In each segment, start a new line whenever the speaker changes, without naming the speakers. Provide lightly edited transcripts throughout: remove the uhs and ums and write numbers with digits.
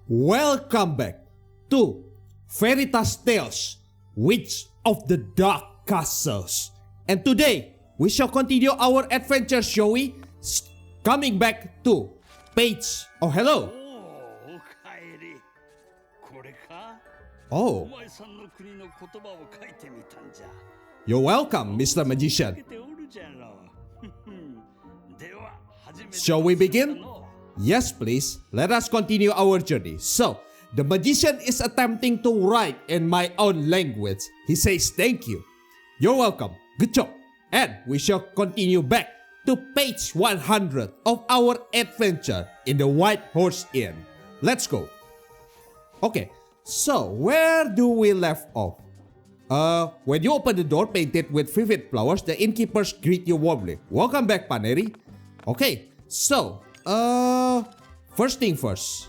Welcome back to Veritas Tales, Witch of the Dark Castles. And today, we shall continue our adventure, shall we? Coming back to page... Oh, hello. Oh. You're welcome, Mr. Magician. Shall we begin? Yes, please. Let us continue our journey. So, the magician is attempting to write in my own language. He says thank you. You're welcome. Good job. And we shall continue back to page 100 of our adventure in the White Horse Inn. Let's go. Okay, so where do we left off? When you open the door painted with vivid flowers, the innkeepers greet you warmly. Welcome back, Paneri. Okay, so, first thing first.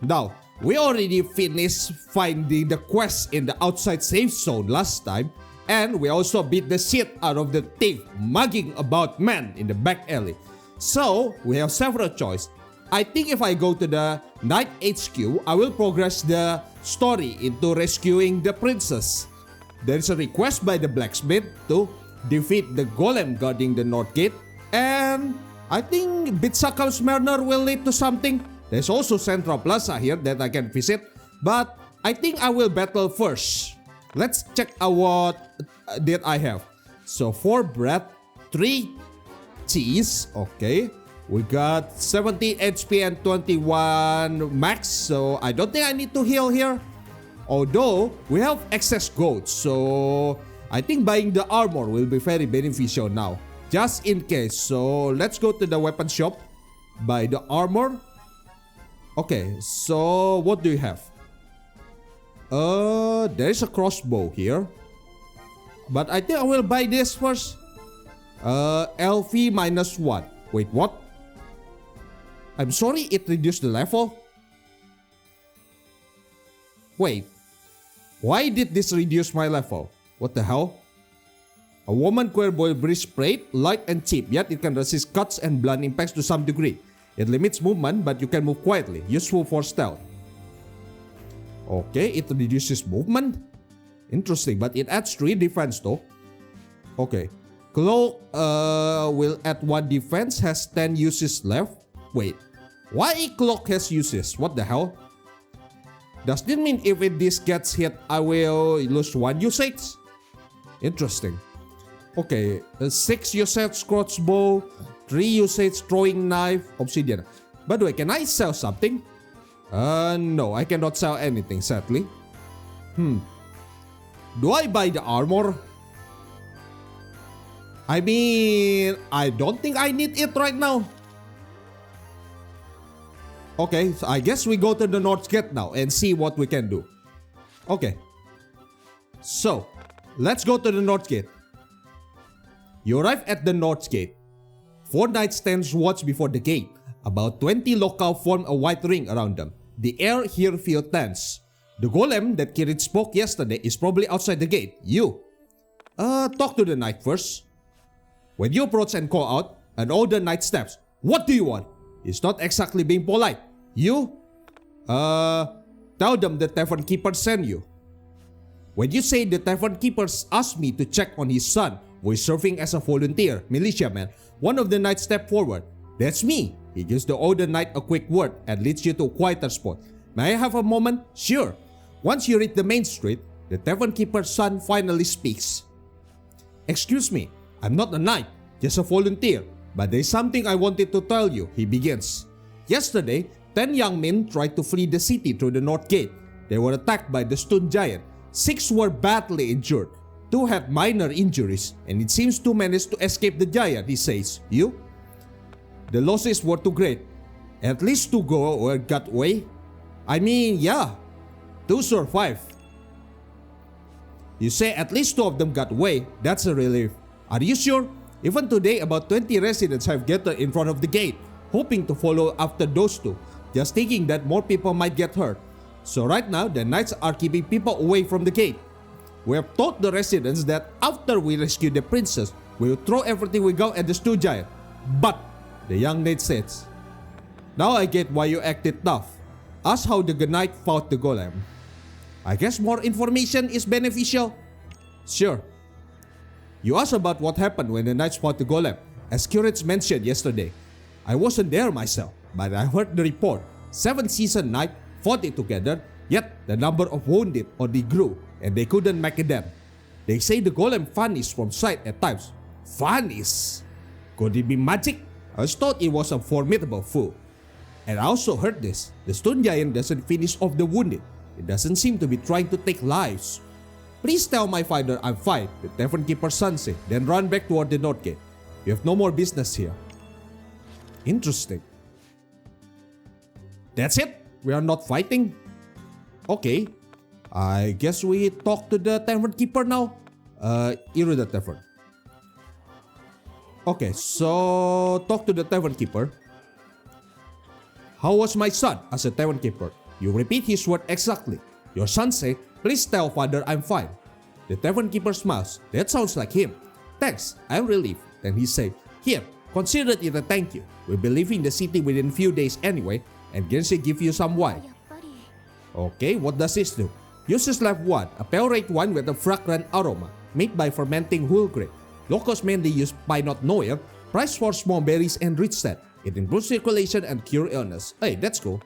Now, we already finished finding the quest in the outside safe zone last time. And we also beat the shit out of the thief mugging about man in the back alley. So, we have several choices. I think if I go to the Knight HQ, I will progress the story into rescuing the princess. There is a request by the blacksmith to defeat the golem guarding the north gate. And I think Bitsakam's murder will lead to something. There's also Central Plaza here that I can visit. But I think I will battle first. Let's check out what did I have. So 4 bread, 3 cheese. Okay. We got 17 HP and 21 max. So I don't think I need to heal here. Although we have excess gold. So I think buying the armor will be very beneficial now. Just in case. So let's go to the weapon shop. Buy the armor. Okay. So what do you have? There is a crossbow here. But I think I will buy this first. LV -1. Wait, what? I'm sorry, it reduced the level? Wait. Why did this reduce my level? What the hell? A woman queer-boy breastplate, light and cheap, yet it can resist cuts and blunt impacts to some degree. It limits movement, but you can move quietly. Useful for stealth. Okay, it reduces movement. Interesting, but it adds 3 defense though. Okay. Cloak will add 1 defense, has 10 uses left. Wait, why cloak has uses? What the hell? Does this mean if this gets hit, I will lose 1 usage? Interesting. Okay, 6 usage crossbow, 3 usage throwing knife, obsidian. By the way, can I sell something? No, I cannot sell anything, sadly. Do I buy the armor? I mean, I don't think I need it right now. Okay, so I guess we go to the North Gate now and see what we can do. Okay. So, let's go to the North Gate. You arrive at the North Gate. 4 knights stand watch before the gate. About 20 local form a wide ring around them. The air here feels tense. The golem that Kirit spoke yesterday is probably outside the gate. You. Talk to the knight first. When you approach and call out, an older knight steps. What do you want? He's not exactly being polite. You? Tell them the tavern keeper sent you. When you say the tavern keeper asked me to check on his son, who is serving as a volunteer, militiaman, one of the knights stepped forward. That's me. He gives the older knight a quick word and leads you to a quieter spot. May I have a moment? Sure. Once you reach the main street, the tavern keeper's son finally speaks. Excuse me, I'm not a knight, just a volunteer. But there's something I wanted to tell you, he begins. Yesterday, 10 young men tried to flee the city through the north gate. They were attacked by the stone giant. 6 were badly injured. 2 had minor injuries, and it seems 2 managed to escape the giant, he says. You? The losses were too great. At least 2 got away. I mean, yeah, 2 survived. You say at least 2 of them got away. That's a relief. Are you sure? Even today, about 20 residents have gathered in front of the gate, hoping to follow after those 2, just thinking that more people might get hurt. So right now, the knights are keeping people away from the gate. We have told the residents that after we rescue the princess, we will throw everything we got at the stone giant. But, the young knight says, now I get why you acted tough. Ask how the knight fought the golem. I guess more information is beneficial. Sure. You asked about what happened when the knights fought the golem. As Curate mentioned yesterday, I wasn't there myself, but I heard the report. 7 seasoned knights fought it together, yet the number of wounded only grew and they couldn't make a dent. They say the golem vanished from sight at times. Vanished? Could it be magic? I was thought it was a formidable foe. And I also heard this. The stone giant doesn't finish off the wounded. It doesn't seem to be trying to take lives. Please tell my father I'm fine, the tavern keeper's son said, then run back toward the north gate. You have no more business here. Interesting. That's it? We are not fighting? Okay. I guess we talk to the tavern keeper now. Iru the tavern. Okay, so talk to the tavern keeper. How was my son? Asked the tavern keeper. You repeat his word exactly. Your son said, please tell father I'm fine. The tavern keeper smiles. That sounds like him. Thanks, I'm relieved. Then he said, here, consider it a thank you. We'll be leaving the city within a few days anyway, and Genshin give you some wine. Okay, what does this do? Uses like one, a pale red wine with a fragrant aroma, made by fermenting whole grain. Locals mainly use pinot noir, prized for small berries and rich scent. It improves circulation and cure illness. Hey, that's cool.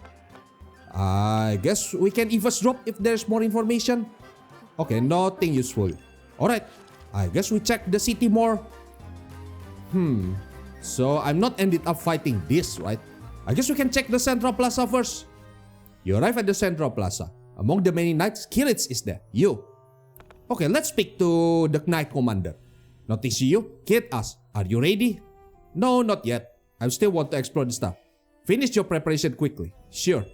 I guess we can eavesdrop if there's more information. Okay, nothing useful. Alright, I guess we check the city more. So I'm not ended up fighting this, right? I guess we can check the Central Plaza first. You arrive at the Central Plaza. Among the many knights, Kirits is there. You. Okay, let's speak to the knight commander. Notice you, Kirit asks, are you ready? No, not yet. I still want to explore the stuff. Finish your preparation quickly. Sure.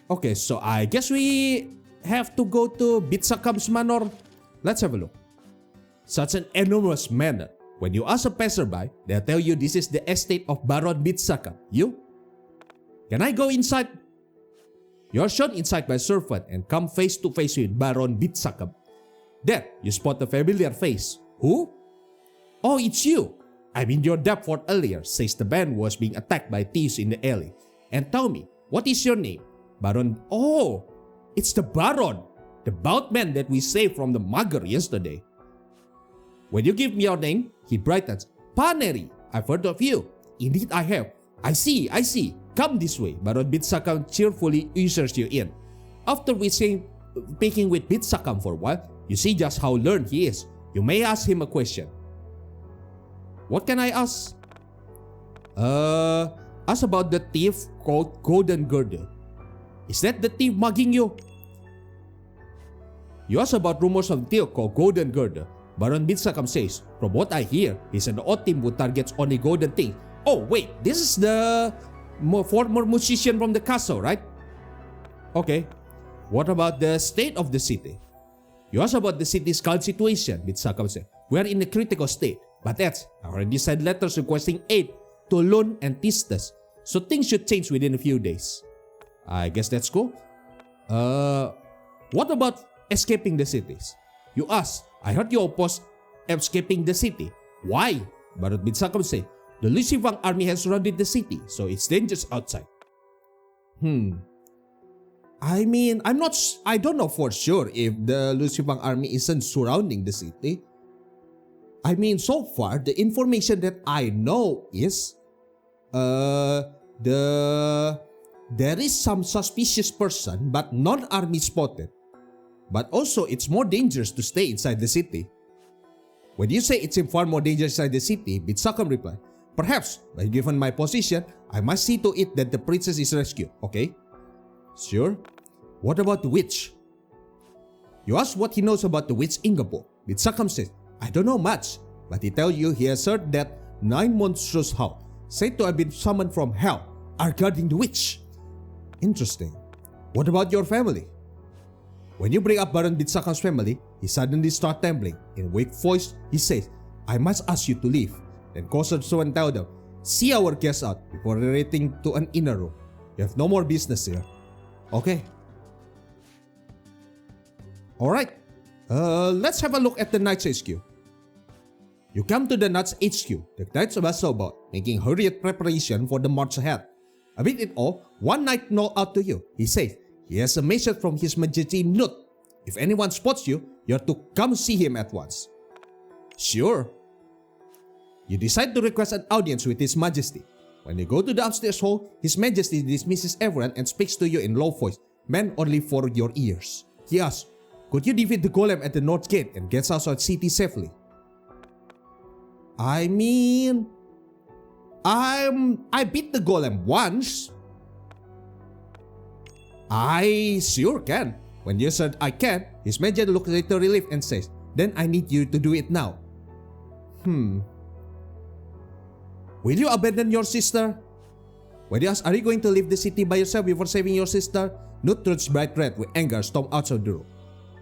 Okay, so I guess we have to go to Bitsakam's manor. Let's have a look. Such an enormous manor. When you ask a passerby, they'll tell you this is the estate of Baron Bitsakam. You? Can I go inside? You're shown inside by servant and come face to face with Baron Bitsakam. There, you spot a familiar face. Who? Oh, it's you. I'm in your depth fort earlier, says the man who was being attacked by thieves in the alley. And tell me, what is your name? Baron. Oh, it's the Baron, the bald man that we saved from the mugger yesterday. When you give me your name, he brightens. Paneri, I've heard of you. Indeed I have. I see. Come this way. Baron Bitsakam cheerfully ushers you in. After speaking with Bitsakam for a while, you see just how learned he is. You may ask him a question. What can I ask? Ask about the thief called Golden Girdle. Is that the thief mugging you? You ask about rumors of the thief called Golden Girdle. Baron Bitsakam says, from what I hear, he's an odd team who targets only golden things. Oh wait, this is the former musician from the castle, right? Okay. What about the state of the city? You ask about the city's current situation, Bitsakam said. We are in a critical state, but that's I already sent letters requesting aid to Lun and Tistas, so things should change within a few days. I guess that's cool. What about escaping the cities? You ask, I heard you oppose escaping the city. Why? Baron Bitsakam said, the Lucifang army has surrounded the city, so it's dangerous outside. I mean, I don't know for sure if the Lucifang army isn't surrounding the city. I mean, so far, the information that I know is, there is some suspicious person, but non-army spotted. But also, it's more dangerous to stay inside the city. When you say it's far more dangerous inside the city, Bitsakam replied, perhaps, but given my position, I must see to it that the princess is rescued, okay? Sure. What about the witch? You ask what he knows about the witch Ingabo. Bitsakam says, I don't know much, but he tells you he has heard that 9 monstrous howls, said to have been summoned from hell, are guarding the witch. Interesting. What about your family? When you bring up Baron Bitsakam's family, he suddenly starts trembling. In a weak voice, he says, I must ask you to leave. Then calls her so and tell them, see our guests out before retreating to an inner room. You have no more business here. Okay. Alright. Let's have a look at the Knights HQ. You come to the Knights HQ. The Knights bustle about, making hurried preparation for the march ahead. Amid it all, one knight called out to you. He says, he has a message from His Majesty Nut. If anyone spots you, you're to come see him at once. Sure. You decide to request an audience with His Majesty. When you go to the upstairs hall, His Majesty dismisses everyone and speaks to you in low voice, meant only for your ears. He asks, could you defeat the golem at the north gate and get outside city safely? I mean, I beat the golem once. I sure can. When you said I can, His Majesty looks a little relieved and says, then I need you to do it now. Will you abandon your sister? When you ask, are you going to leave the city by yourself before saving your sister? Nut turns bright red with anger, storms outside the room.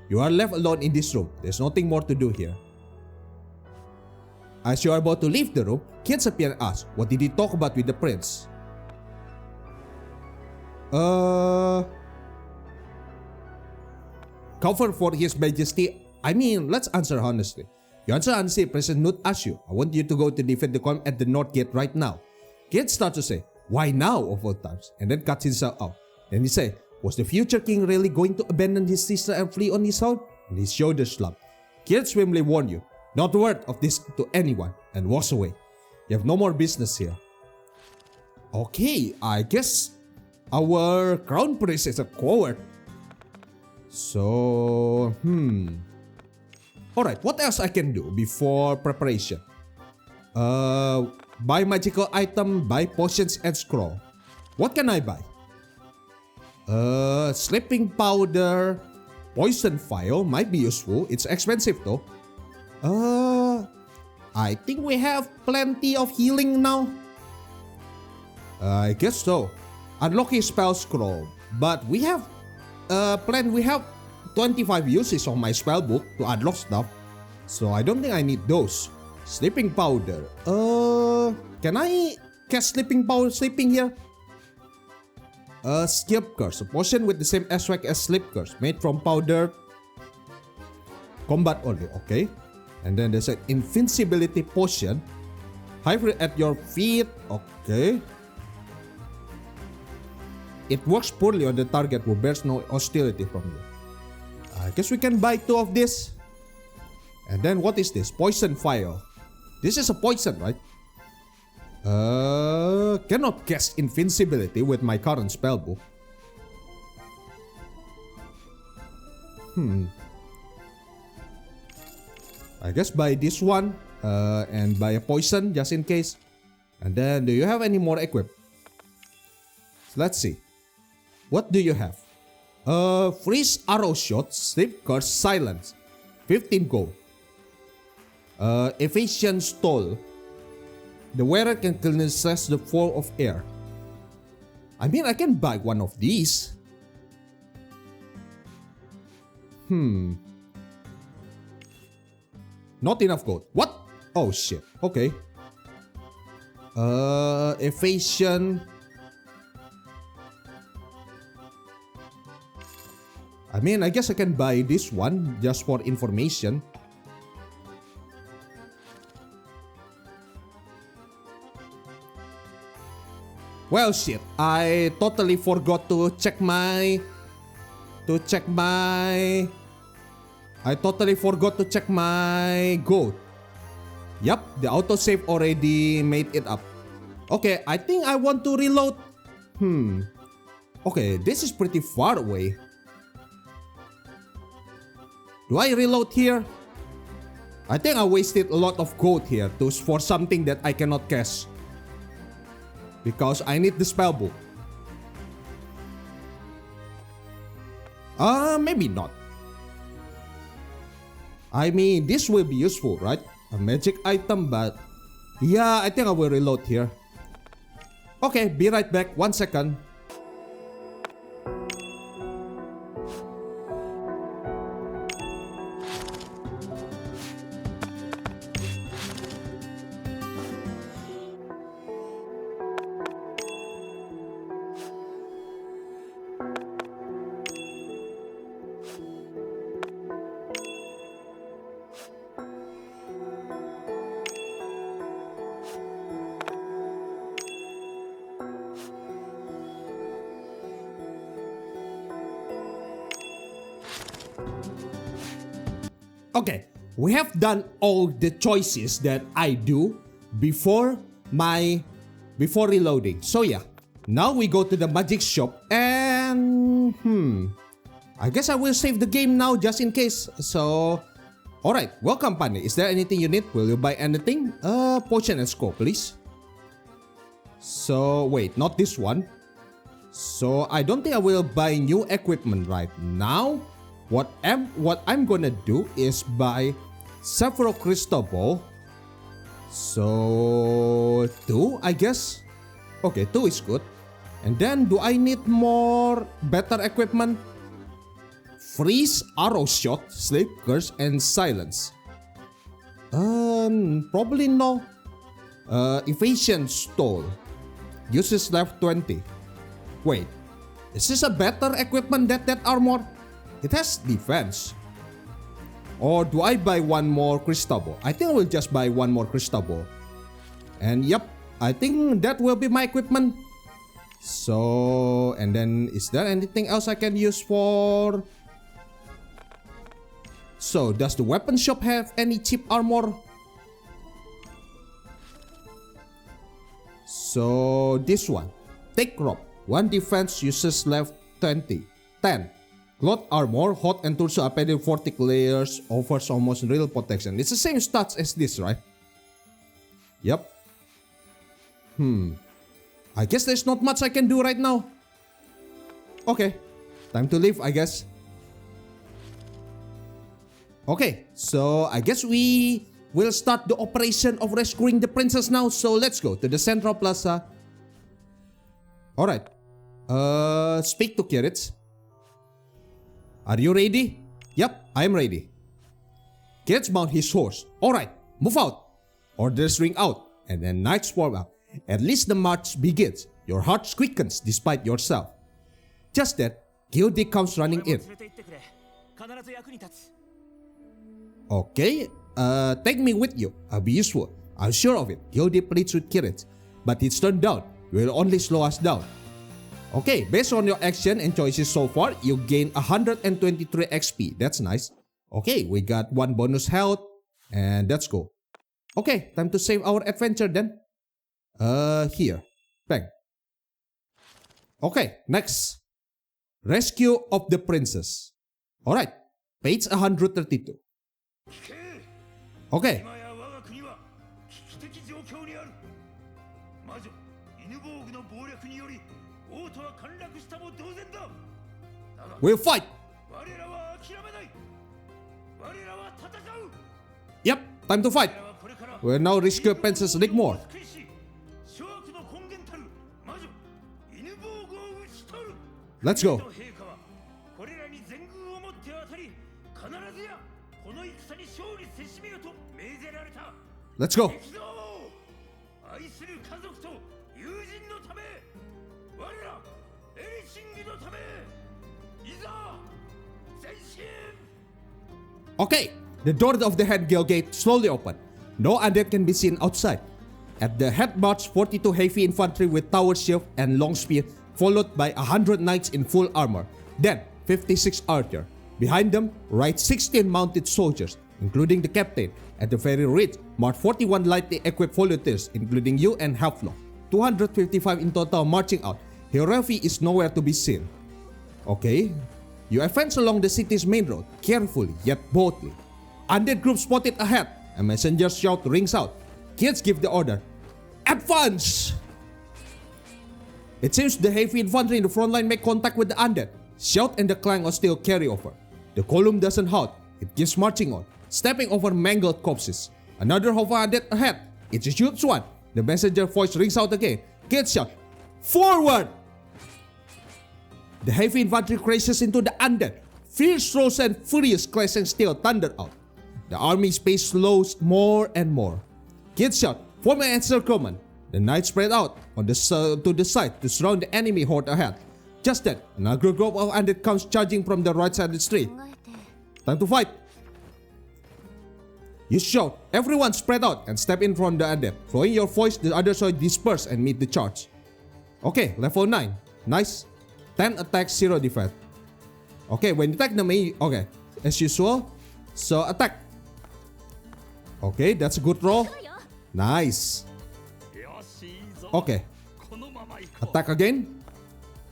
You are left alone in this room. There's nothing more to do here. As you are about to leave the room, kids appear and ask, what did he talk about with the prince? Cover for His Majesty. I mean, let's answer honestly. You answer honestly, President Nut asks you, I want you to go to defend the column at the north gate right now. Kids start to say, why now of all times? And then cuts himself out. Then he say, was the future king really going to abandon his sister and flee on his own? And his shoulders slump. Kids firmly warn you, not a word of this to anyone, and walks away. You have no more business here. Okay, I guess our crown prince is a coward. So, Alright, what else I can do before preparation? Buy magical item, buy potions and scroll. What can I buy? Sleeping powder, poison vial might be useful. It's expensive though. I think we have plenty of healing now. I guess so. Unlocking spell scroll, but we have we have 25 uses of my spell book to unlock stuff, so I don't think I need those. Sleeping powder. Can I cast sleeping powder sleeping here? Skip curse, a potion with the same effect as sleep curse, made from powder. Combat only, okay. And then there's an invincibility potion. Hybrid at your feet, okay. It works poorly on the target who bears no hostility from you. I guess we can buy 2 of this. And then what is this? Poison vial. This is a poison, right? Cannot cast invincibility with my current spellbook. I guess buy this one and buy a poison just in case. And then do you have any more equipped? Let's see. What do you have? Freeze arrow shot, sleep curse, silence. 15 gold. Evasion stall. The wearer can resist the flow of air. I mean, I can buy one of these. Not enough gold. What? Oh shit. Okay. Evasion. I mean, I guess I can buy this one just for information. Well, shit. I totally forgot to check my... I totally forgot to check my gold. Yup, the autosave already made it up. Okay, I think I want to reload. Okay, this is pretty far away. Do I reload here? I think I wasted a lot of gold here for something that I cannot cast. Because I need the spellbook. Maybe not. I mean, this will be useful, right? A magic item, but... Yeah, I think I will reload here. Okay, be right back. 1 second. Okay, we have done all the choices that I do before reloading. So yeah, now we go to the magic shop and I guess I will save the game now just in case. So, alright, welcome Pani. Is there anything you need? Will you buy anything? Potion and scope, please. So, wait, not this one. So, I don't think I will buy new equipment right now. What I'm gonna do is buy several crystal ball. So, 2, I guess. Okay, 2 is good. And then, do I need more better equipment? Freeze, arrow shot, sleep, curse, and silence. Probably no. Evasion stole. Uses left 20. Wait, is this a better equipment than that armor? It has defense. Or do I buy one more crystal ball? I think I will just buy one more crystal ball. And yep, I think that will be my equipment. So, and then is there anything else I can use for? So, does the weapon shop have any cheap armor? So, this one. Take rope. 1 defense uses left 20. 10. Cloth armor, hot and torso appended 40 layers, offers almost real protection. It's the same stats as this, right? Yep. I guess there's not much I can do right now. Okay. Time to leave, I guess. Okay, so I guess we will start the operation of rescuing the princess now. So let's go to the Central Plaza. Alright. Speak to Kiritz. Are you ready? Yep, I am ready. Kiritz mount his horse. Alright, move out. Orders ring out, and then knights form out. At least the march begins. Your heart quickens despite yourself. Just then, Gildy comes running in. Okay, take me with you. I'll be useful. I'm sure of it. Gildy pleads with Kiritz, but it's turned down. You will only slow us down. Okay, based on your action and choices so far, you gain 123 XP. That's nice. Okay, we got 1 bonus health, and let's go. Okay, time to save our adventure then. Here. Bang. Okay, next. Rescue of the princess. Alright, page 132. Okay. We'll fight! Yep, time to fight! We'll now rescue Princess Leegmor. Let's go. Let's go. Okay, the door of the head gate slowly opened. No undead can be seen outside. At the head march 42 heavy infantry with tower shield and long spear, followed by 100 knights in full armor. Then 56 archers. Behind them ride 16 mounted soldiers, including the captain. At the very rear march 41 lightly equipped volunteers, including you and Halflock. 255 in total marching out. Hirofi is nowhere to be seen. Okay. You advance along the city's main road, carefully yet boldly. Undead group spotted ahead. A messenger's shout rings out. Kids give the order. Advance! It seems the heavy infantry in the front line make contact with the undead. Shout and the clang of steel carry over. The column doesn't halt. It keeps marching on, stepping over mangled corpses. Another hover undead ahead. It's a huge one. The messenger voice rings out again. Kids shout, forward! The heavy infantry crashes into the undead. Fierce throws and furious clashing steel thunder out. The army's pace slows more and more. Kids shout, form an encirclement. The knights spread out on to the side to surround the enemy horde ahead. Just then, another group of undead comes charging from the right side of the street. Time to fight. You shout, everyone spread out and step in front of the undead. Throwing your voice, the others will disperse and meet the charge. Okay, level 9. Nice. 10 attack, 0 defense. Okay, when you attack the main, okay, as usual. So attack Okay, that's a good roll. Nice. Okay. Attack again.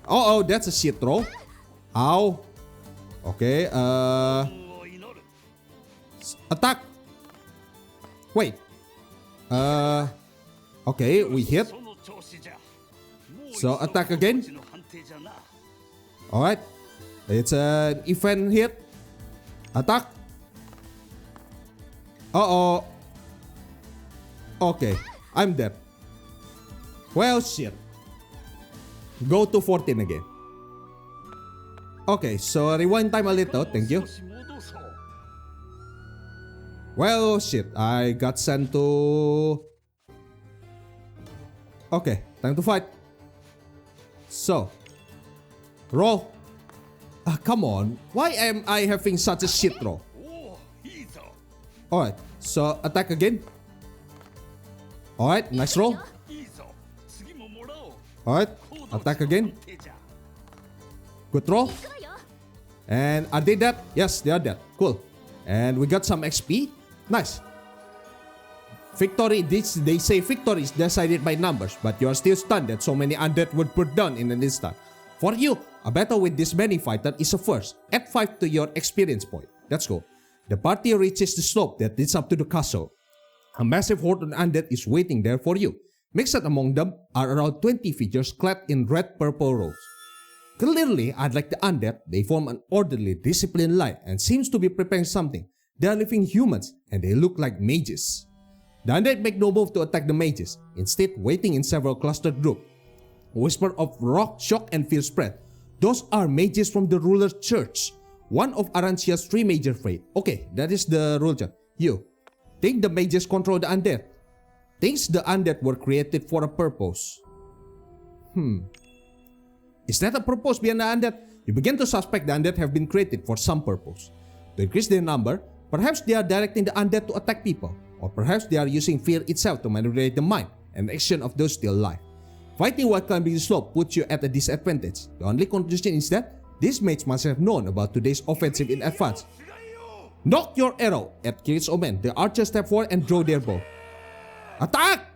Oh, that's a shit roll. Ow. Okay, attack. Wait. Okay, we hit. So attack again. Alright. It's an event hit. Attack. Uh-oh. Okay, I'm dead. Well, shit. Go to 14 again. Okay, so rewind time a little. Thank you. Well, shit. I got sent to... Okay, time to fight. So, roll. Come on. Why am I having such a shit roll? Alright, so attack again. Alright, nice roll. Alright, attack again. Good roll. And are they dead? Yes, they are dead. Cool. And we got some XP. Nice. Victory, they say victory is decided by numbers, but you are still stunned that so many undead would put down in an instant. For you, a battle with this many fighters is a first. Add 5 to your experience point. Let's go. The party reaches the slope that leads up to the castle. A massive horde of undead is waiting there for you. Mixed among them are around 20 figures clad in red-purple robes. Clearly, unlike the undead, they form an orderly, disciplined line and seems to be preparing something. They are living humans and they look like mages. The undead make no move to attack the mages, instead waiting in several clustered groups. A whisper of rock, shock and fear spread. Those are mages from the ruler's church. One of Arancia's 3 major faith. Okay, that is the rule chart. You think the mages control the undead? Thinks the undead were created for a purpose. Is that a purpose behind the undead? You begin to suspect the undead have been created for some purpose. To increase their number, perhaps they are directing the undead to attack people. Or perhaps they are using fear itself to manipulate the mind and action of those still alive. Fighting while climbing the slope puts you at a disadvantage. The only conclusion is that these mages must have known about today's offensive in advance. Knock your arrow at Kirith's omen. The archers step forward and draw their bow. Attack!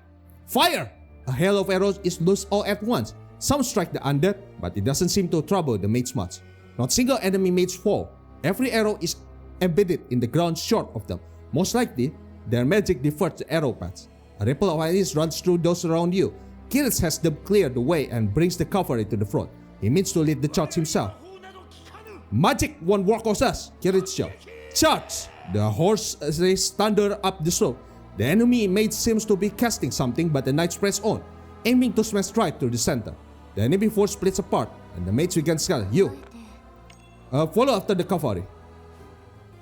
Fire! A hail of arrows is loosed all at once. Some strike the undead, but it doesn't seem to trouble the mages much. Not single enemy mages fall. Every arrow is embedded in the ground short of them. Most likely, their magic diverts the arrow paths. A ripple of ice runs through those around you. Kirith has them clear the way and brings the cavalry to the front. He means to lead the charge himself. Magic won't work on us, Kirith shouts. Charge! The horse race thunder up the slope. The enemy mage seems to be casting something, but the knights press on, aiming to smash right through the center. The enemy force splits apart, and the mage begins scatter. You follow after the cavalry.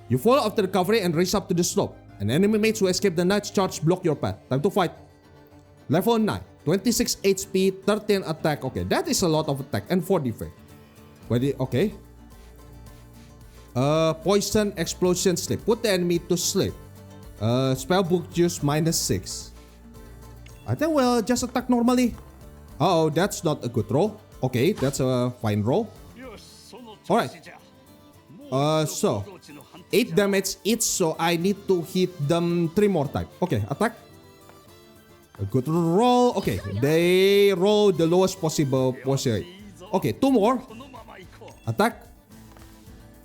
You follow after the cavalry and race up to the slope. An enemy mage who escape the knight's charge block your path. Time to fight. Level 9, 26 HP, 13 attack. Okay, that is a lot of attack and 4 defense. Okay. Poison, explosion, sleep. Put the enemy to sleep. Spellbook use -6. I think we'll just attack normally. Uh-oh, that's not a good roll. Okay, that's a fine roll. Alright. So 8 damage each, so I need to hit them 3 more times. Okay, attack. A good roll. Okay, they roll the lowest possible poison. Okay, 2 more. Attack.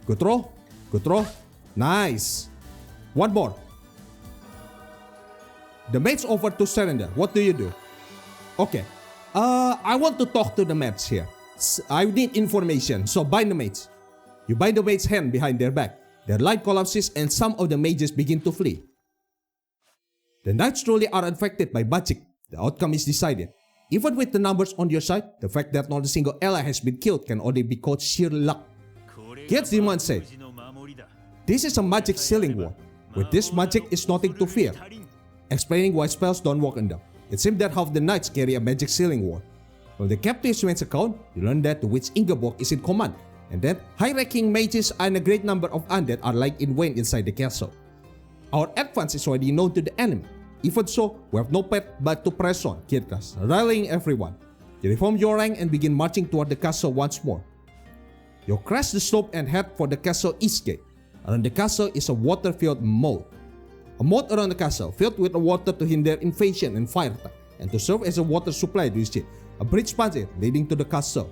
Good roll. Good roll. Nice. 1 more. The mage offered to surrender. What do you do? Okay. I want to talk to the mage here. I need information, so bind the mage. You bind the mage's hand behind their back. Their light collapses and some of the mages begin to flee. The knights truly are infected by magic. The outcome is decided. Even with the numbers on your side, the fact that not a single ally has been killed can only be called sheer luck. Kirith's demand said, this is a magic sealing ward. With this magic is nothing to fear. Explaining why spells don't work on them. It seems that half the knights carry a magic sealing ward. From the captain's account, you learn that the witch Ingeborg is in command, and that high-ranking mages and a great number of undead are lying in wait inside the castle. Our advance is already known to the enemy. Even so, we have no path but to press on, Kirithas, rallying everyone. You reform your rank and begin marching toward the castle once more. You crest the slope and head for the castle east gate. Around the castle is a water-filled moat. A moat around the castle, filled with water to hinder invasion and fire attack, and to serve as a water supply to his ship. A bridge spans it, leading to the castle.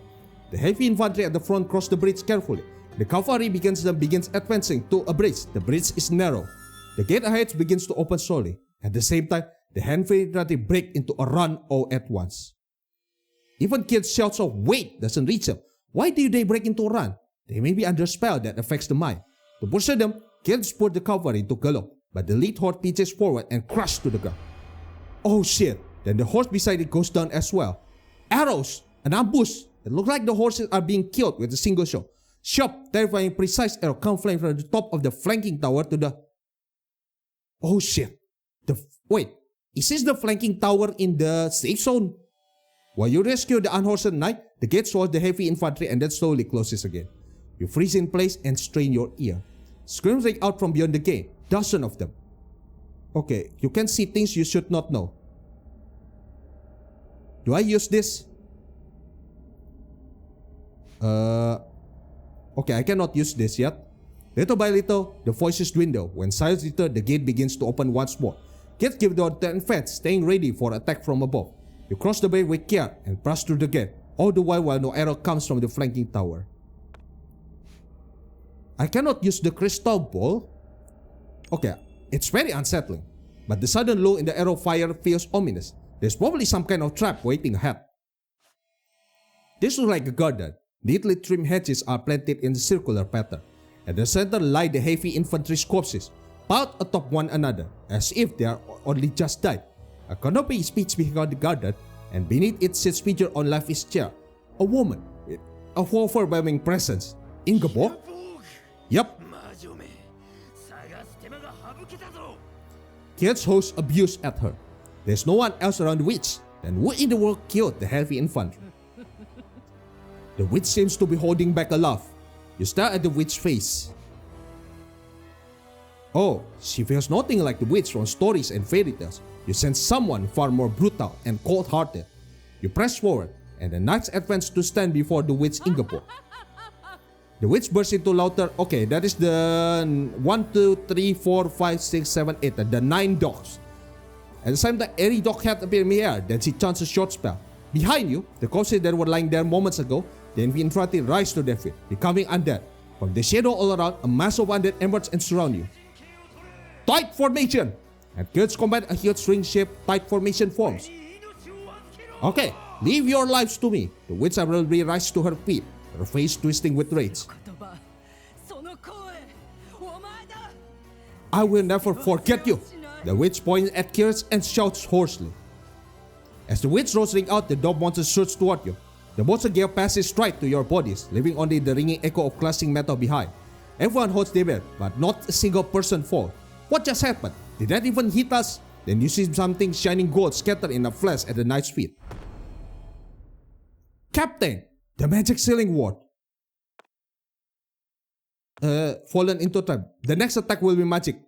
The heavy infantry at the front cross the bridge carefully. The cavalry begins advancing to a bridge. The bridge is narrow. The gate ahead begins to open slowly. At the same time, the heavy infantry break into a run all at once. Even kids shouts of "Wait!" doesn't reach them. Why do they break into a run? They may be under a spell that affects the mind. To pursue them, kids put the cavalry into gallop, but the lead horse pitches forward and crashes to the ground. Oh shit! Then the horse beside it goes down as well. Arrows! An ambush! It looks like the horses are being killed with a single shot. Sharp, terrifying, precise arrow come flying from the top of the flanking tower to the... Oh shit! Wait, is this the flanking tower in the safe zone? While you rescue the unhorsed knight, the gate swallows the heavy infantry and then slowly closes again. You freeze in place and strain your ear. Screams ring out from beyond the gate, dozens of them. Okay, you can see things you should not know. Do I use this? Okay, I cannot use this yet. Little by little, the voices dwindle. When silence returns, the gate begins to open once more. Kids give the defense, staying ready for attack from above. You cross the bay with care and pass through the gate, all the while no arrow comes from the flanking tower. I cannot use the crystal ball. Okay, it's very unsettling, but the sudden lull in the arrow fire feels ominous. There's probably some kind of trap waiting ahead. This looks like a garden. Neatly trimmed hedges are planted in a circular pattern. At the center lie the heavy infantry's corpses, piled atop one another, as if they are only just died. A canopy is pitched behind the garden, and beneath it sits featured on Livy's chair, a woman with a overwhelming presence. Leegmor? Yup. Kids host abuse at her. There's no one else around the witch. Then who in the world killed the heavy infantry? The witch seems to be holding back a laugh. You stare at the witch's face. Oh, she feels nothing like the witch from stories and Veritas. You sense someone far more brutal and cold-hearted. You press forward, and the knights advance to stand before the witch Leegmor. The witch bursts into laughter. Okay, that is the 1, 2, 3, 4, 5, 6, 7, 8. The 9 dogs. At the same time, every dog head appears in the air. Then she chants a short spell. Behind you, the corpses that were lying there moments ago, the infantry rise to their feet, becoming undead. From the shadow all around, a mass of undead emerge and surround you. Tight formation! And kids combat a huge ring-shaped tight formation forms. Okay, leave your lives to me. The witch abruptly rises to her feet, her face twisting with rage. I will never forget you. The witch points at kids and shouts hoarsely. As the witch roars ring out, the dog monster surges toward you. The monster gale passes straight to your bodies, leaving only the ringing echo of clashing metal behind. Everyone holds their breath, but not a single person falls. What just happened? Did that even hit us? Then you see something shining gold scattered in a flash at the knight's feet. Captain! The magic sealing ward. Fallen into trap. The next attack will be magic.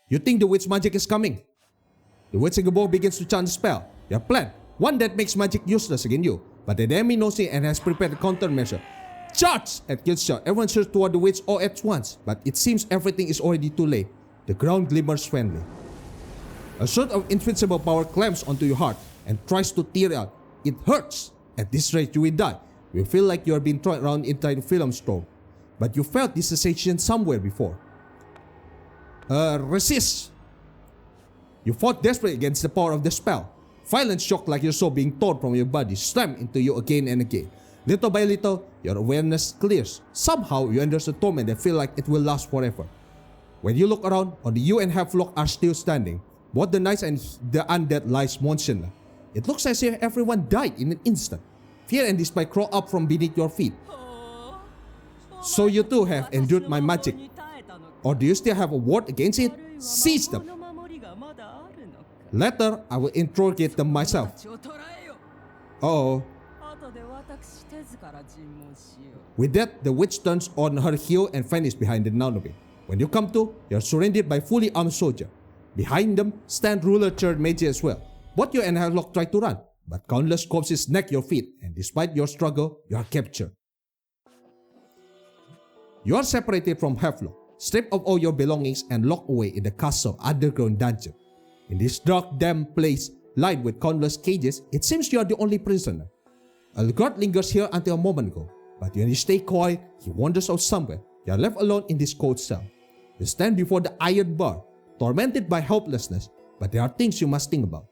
You think the witch magic is coming? The witch Leegmor begins to chant the spell. Your plan, one that makes magic useless against you, but the enemy knows it and has prepared a countermeasure. Charge! At Kid's shout, everyone surges toward the witch all at once, but it seems everything is already too late. The ground glimmers faintly. A sort of invincible power clamps onto your heart and tries to tear out. It hurts. At this rate, you will die. You feel like you are being thrown around inside a film storm. But you felt this sensation somewhere before. Resist. You fought desperately against the power of the spell. Violent shock like your soul being torn from your body slammed into you again and again. Little by little, your awareness clears. Somehow, you understand torment and feel like it will last forever. When you look around, only you and Halflock are still standing. Both the knights and the undead lies motionless. It looks as if everyone died in an instant. Fear and despair crawl up from beneath your feet. So you too have endured my magic. Or do you still have a ward against it? Seize them. Later, I will interrogate them myself. Uh-oh. With that, the witch turns on her heel and vanishes behind the canopy. When you come to, you are surrounded by fully armed soldiers. Behind them stand ruler church mages as well. Both you and Halflock try to run, but countless corpses snag your feet, and despite your struggle, you are captured. You are separated from Halflock. stripped of all your belongings and locked away in the castle underground dungeon. In this dark, damp place lined with countless cages, it seems you are the only prisoner. A guard lingers here until a moment ago, but when you stay quiet, he wanders out somewhere. You are left alone in this cold cell. You stand before the iron bar, tormented by helplessness, but there are things you must think about.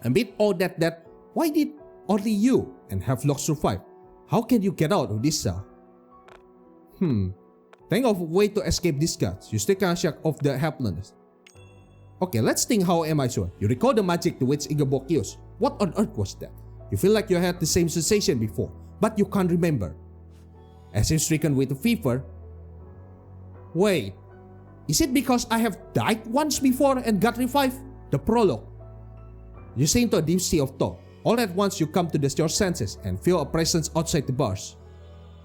Amid all that, why did only you and Havelock survive? How can you get out of this cell? Think of a way to escape these guards. You still can't shake off the helplessness. Okay, let's think, how am I sure? You recall the magic to which Ingeborg used. What on earth was that? You feel like you had the same sensation before, but you can't remember. As if stricken with a fever. Wait, is it because I have died once before and got revived? The prologue. You sink into a deep sea of thought. All at once you come to your senses and feel a presence outside the bars.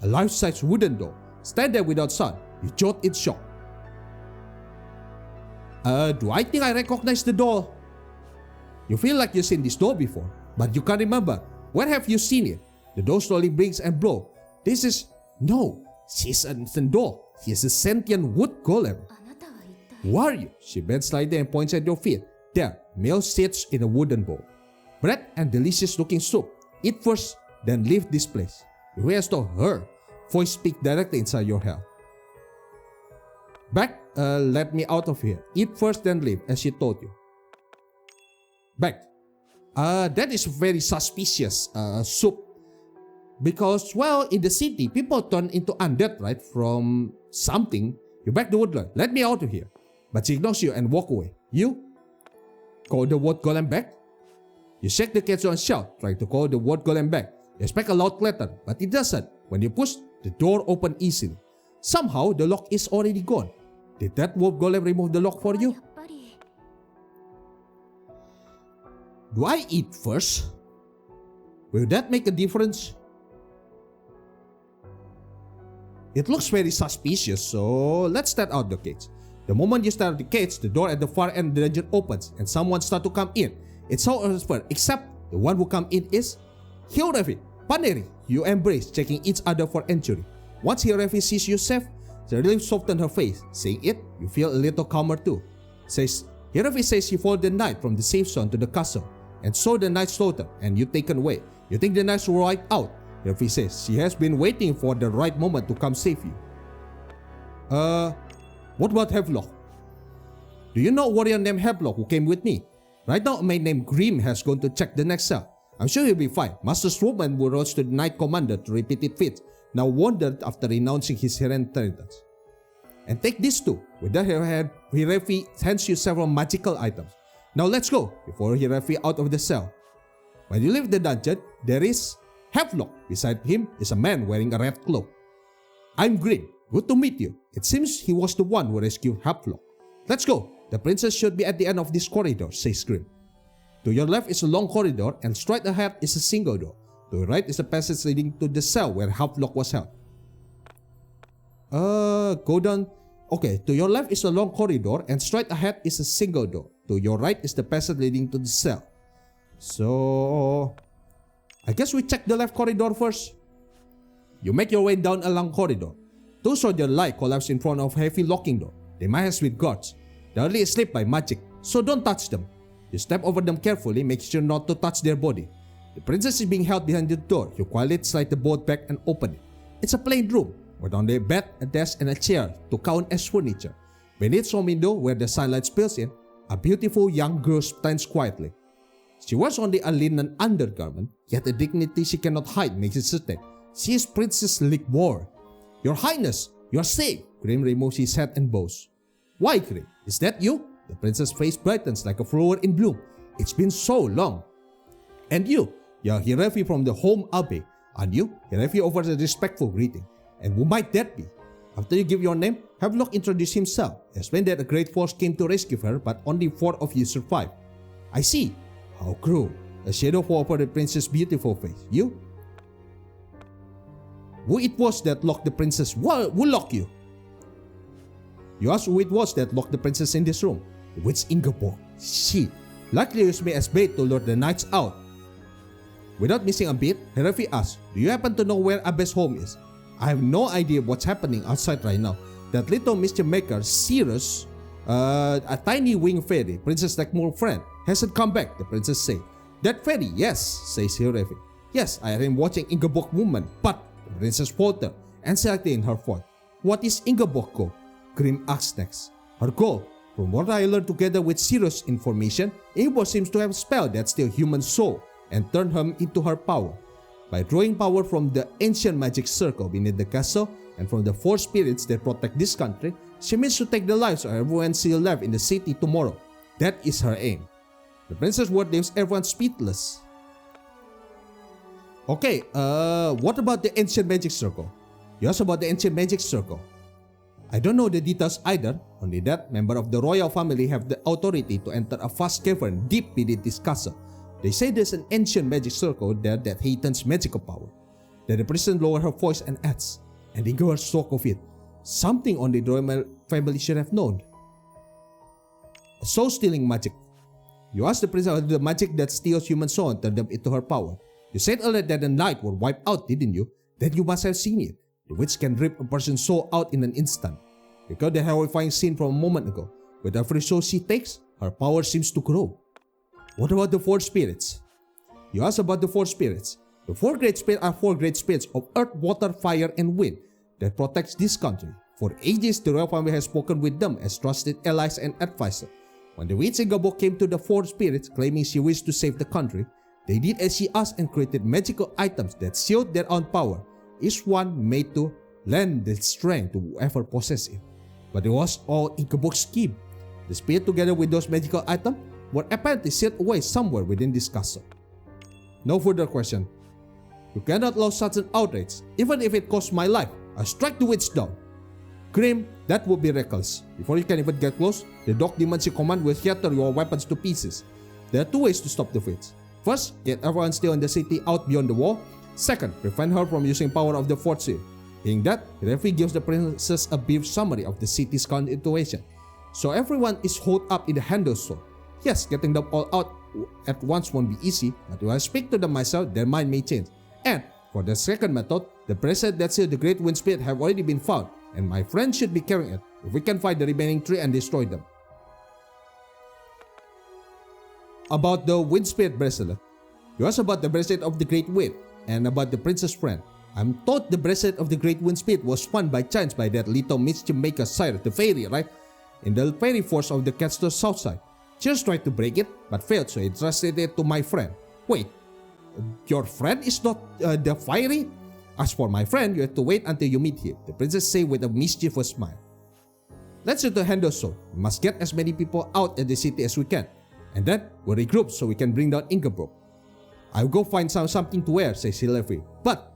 A life-size wooden door. Stand there without sound. You jolt in shock. Do I think I recognize the door? You feel like you've seen this door before, but you can't remember. Where have you seen it? The door slowly blinks and blows. No, she's a door. He is a sentient wood golem. Who are you? She bends slightly and points at your feet. There, meal sits in a wooden bowl. Bread and delicious looking soup. Eat first, then leave this place. You hear her voice speak directly inside your head. Back, let me out of here. Eat first, then leave, as she told you. Back. That is very suspicious, soup. Because, well, in the city, people turn into undead, right? From something. You back the woodland. Let me out of here. But she ignores you and walk away. You call the wood golem back? You shake the castle and shout, trying to call the wood golem back. You expect a loud clatter, but it doesn't. When you push, the door opens easily. Somehow, the lock is already gone. Did that wood golem remove the lock for you? Do I eat first? Will that make a difference? It looks very suspicious, so let's start out the cage. The moment you start the cage, the door at the far end of the dungeon opens and someone starts to come in. It's all transferred, except the one who come in is Hyorefi. Paneri, you embrace, checking each other for injury. Once Hyorefi sees you safe, the relief softens her face. Seeing it, you feel a little calmer too. Hyorefi says you followed the knight from the safe zone to the castle and saw the knight's slaughter and you taken away. You think the knight's right out. Hyorefi says she has been waiting for the right moment to come save you. What about Havelock? Do you know a warrior named Havelock who came with me? Right now, a man named Grimm has gone to check the next cell. I'm sure he'll be fine. Master Strowman, who rose to the Knight Commander to repeated feats, now wondered after renouncing his inheritance. And take this too. With that, Hyorefi hands you several magical items. Now let's go, before Hyorefi out of the cell. When you leave the dungeon, there is Havelock. Beside him is a man wearing a red cloak. I'm Grimm. Good to meet you. It seems he was the one who rescued Havelock. Let's go. The princess should be at the end of this corridor, says Grimm. To your left is a long corridor and straight ahead is a single door. To your right is a passage leading to the cell where Havelock was held. Go down. Okay, to your left is a long corridor and straight ahead is a single door. To your right is the passage leading to the cell. So, I guess we check the left corridor first. You make your way down a long corridor. Two soldiers lie collapsed in front of a heavy locking door. They might have with guards. They are only asleep by magic, so don't touch them. You step over them carefully, make sure not to touch their body. The princess is being held behind the door. You quietly slide the bolt back and open it. It's a plain room, with only a bed, a desk, and a chair to count as furniture. Beneath some window where the sunlight spills in, a beautiful young girl stands quietly. She wears only a linen undergarment, yet the dignity she cannot hide makes it certain. She is Princess Leegmor. Your Highness, you are safe. Grimm removes his hat and bows. Why, Grimm? Is that you? The princess' face brightens like a flower in bloom. It's been so long. And you're Hyorefi from the home abbey, aren't you? Hyorefi offers a respectful greeting. And who might that be? After you give your name, Havelock introduced himself. Explained that a great force came to rescue her, but only 4 of you survived. I see. How cruel. A shadow fell over the princess' beautiful face. You? Who it was that locked the princess? Who locked you? You asked who it was that locked the princess in this room. The witch Ingeborg. She likely used me as bait to lure the knights out. Without missing a beat, Hyorefi asked, do you happen to know where Abbe's home is? I have no idea what's happening outside right now. that little mischief maker, Cirrus, a tiny winged fairy, Princess Leegmor's friend, hasn't come back, the princess said. That fairy, yes, says Hirorefi. Yes, I am watching Ingeborg movement, but the princess faltered and selected in her thought. What is Ingeborg goal? Grim asked next. Her goal, from what I learned together with Cirrus' information, Ingeborg seems to have a spell that steals human soul and turn him into her power. By drawing power from the ancient magic circle beneath the castle and from the four spirits that protect this country, she means to take the lives of everyone still left in the city tomorrow. That is her aim. The princess' word leaves everyone speechless. Okay, what about the ancient magic circle? You asked about the ancient magic circle. I don't know the details either, only that members of the royal family have the authority to enter a vast cavern deep beneath this castle. They say there's an ancient magic circle there that heightens magical power. Then the princess lowered her voice and adds, and they got a shock of it. Something only the royal family should have known. Soul-stealing magic. You asked the princess about the magic that steals human soul and turns them into her power. You said earlier that the night were wiped out, didn't you? Then you must have seen it. The witch can rip a person's soul out in an instant. Recall the horrifying scene from a moment ago. With every soul she takes, her power seems to grow. What about the four spirits? You asked about the four spirits. The four great spirits are four great spirits of earth, water, fire, and wind that protects this country. For ages, the royal family has spoken with them as trusted allies and advisors. When the witch Ingeborg came to the four spirits claiming she wished to save the country, they did as she asked and created magical items that sealed their own power, each one made to lend the strength to whoever possessed it. But it was all Ingeborg's scheme. The spirit together with those magical items were apparently sealed away somewhere within this castle. No further question. You cannot allow such an outrage, even if it costs my life. I strike the witch down. Grim, that would be reckless. Before you can even get close, the dog demons you command will shatter your weapons to pieces. There are two ways to stop the witch. First, get everyone still in the city out beyond the wall. Second, prevent her from using power of the fourth seal. Being that, the referee gives the princess a brief summary of the city's current situation. So everyone is holed up in the handle zone. Yes, getting them all out at once won't be easy, but if I speak to them myself, their mind may change. And for the second method, the bracelet that seals the Great Wind Spirit have already been found, and my friend should be carrying it if we can find the remaining three and destroy them. About the Wind Spirit bracelet. You asked about the bracelet of the Great Wind and about the princess friend. I'm told the bracelet of the Great Wind Spirit was found by chance by that little mischief maker Cyrus, the fairy, right? In the fairy force of the castle's south side. Just tried to break it, but failed, so he entrusted it to my friend. Wait, your friend is not the fairy? As for my friend, you have to wait until you meet him, the princess said with a mischievous smile. Let's do the handle so. We must get as many people out of the city as we can, and then we'll regroup so we can bring down Ingeborg. I'll go find something to wear, says Hilary. But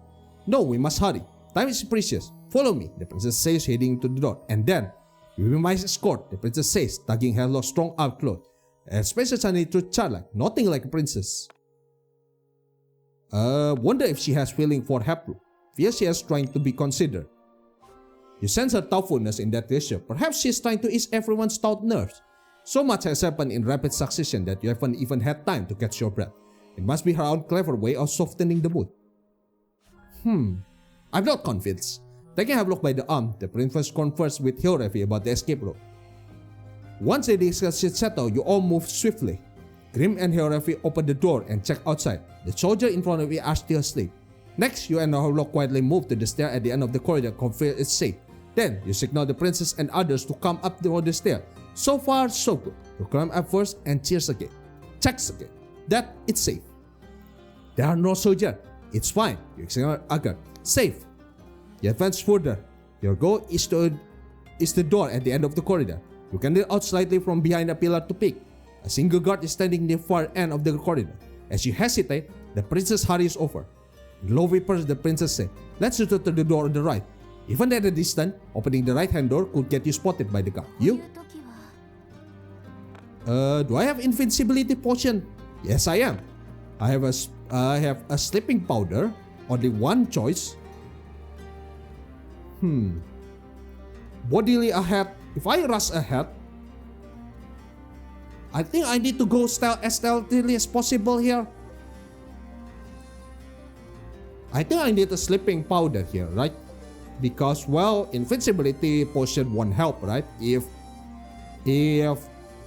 no, we must hurry. Time is precious. Follow me, the princess says, heading to the door. And then, you will be my escort, the princess says, tugging her strong arm clothes. Especially suddenly through childlike, nothing like a princess. Wonder if she has feeling for Hapru. Fears she is trying to be considered. You sense her thoughtfulness in that gesture. Perhaps she is trying to ease everyone's stout nerves. So much has happened in rapid succession that you haven't even had time to catch your breath. It must be her own clever way of softening the mood. I'm not convinced. Taking a look by the arm, the princess conversed with Hyorefi about the escape route. Once the discussion is settled, you all move swiftly. Grim and Hyorefi open the door and check outside. The soldier in front of you are still asleep. Next, you and Harlock quietly move to the stair at the end of the corridor, confirm it's safe. Then, you signal the princess and others to come up the stair. So far, so good. You climb up first and cheers again. Checks again. That it's safe. There are no soldiers. It's fine. You signal again. Safe. You advance further. Your goal is the door at the end of the corridor. You can lean out slightly from behind a pillar to peek. A single guard is standing near the far end of the corridor. As you hesitate, the princess hurries over. In low whispers, the princess says, "Let's return to the door on the right." Even at a distance, opening the right-hand door could get you spotted by the guard. You? Do I have invincibility potion? Yes, I am. I have a sleeping powder. Only one choice. Bodily ahead. If I rush ahead, I think I need to go as stealthily as possible here. I think I need a sleeping powder here, right? because, well, invincibility potion won't help, right? If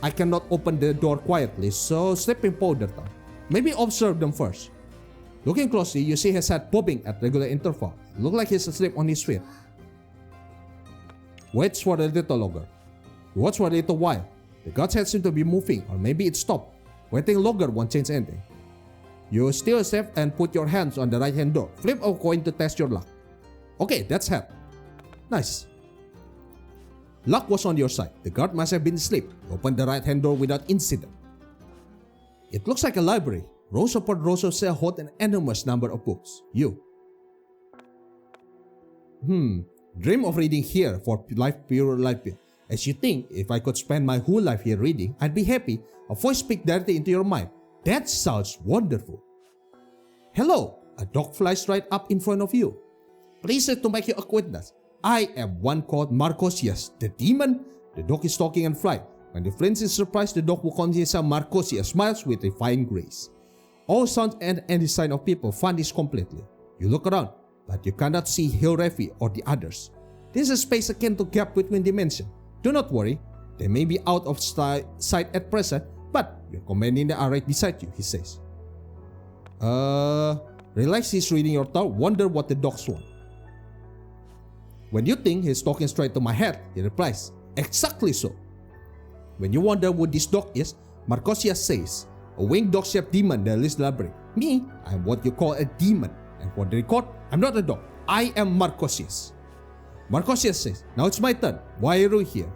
I cannot open the door quietly, so sleeping powder time. Maybe observe them first. Looking closely, you see his head popping at regular intervals. Look like he's asleep on his feet. Waits for a little longer. You watch for a little while. The god's head seems to be moving, or maybe it stopped. Waiting longer won't change anything. You still safe and put your hands on the right hand door. Flip a coin to test your luck. Okay, that's head. Nice. Luck was on your side. The guard must have been asleep. Open the right hand door without incident. It looks like a library. Rows upon rows of cells hold an enormous number of books. You. Dream of reading here for life pure life. As you think, if I could spend my whole life here reading, I'd be happy. A voice speaks directly into your mind. That sounds wonderful. Hello, a dog flies right up in front of you. Pleased to make your acquaintance. I am one called Marcosius, the demon. The dog is talking and flying. When the friend is surprised, the dog will call himself Marcosius, smiles with refined grace. All sounds and any sign of people vanish completely. You look around, but you cannot see Hilrefi or the others. This is a space akin to gap between dimensions. Do not worry, they may be out of sight at present, but your companions are right beside you, he says. Realize he's reading your thought, wonder what the dogs want. When you think he's talking straight to my head, he replies, exactly so. When you wonder who this dog is, Marcosius says, a winged dog-shaped demon that lives in the library. Me, I'm what you call a demon. And for the record, I'm not a dog. I am Marcosius. Marcosius says, now it's my turn. Why are you here?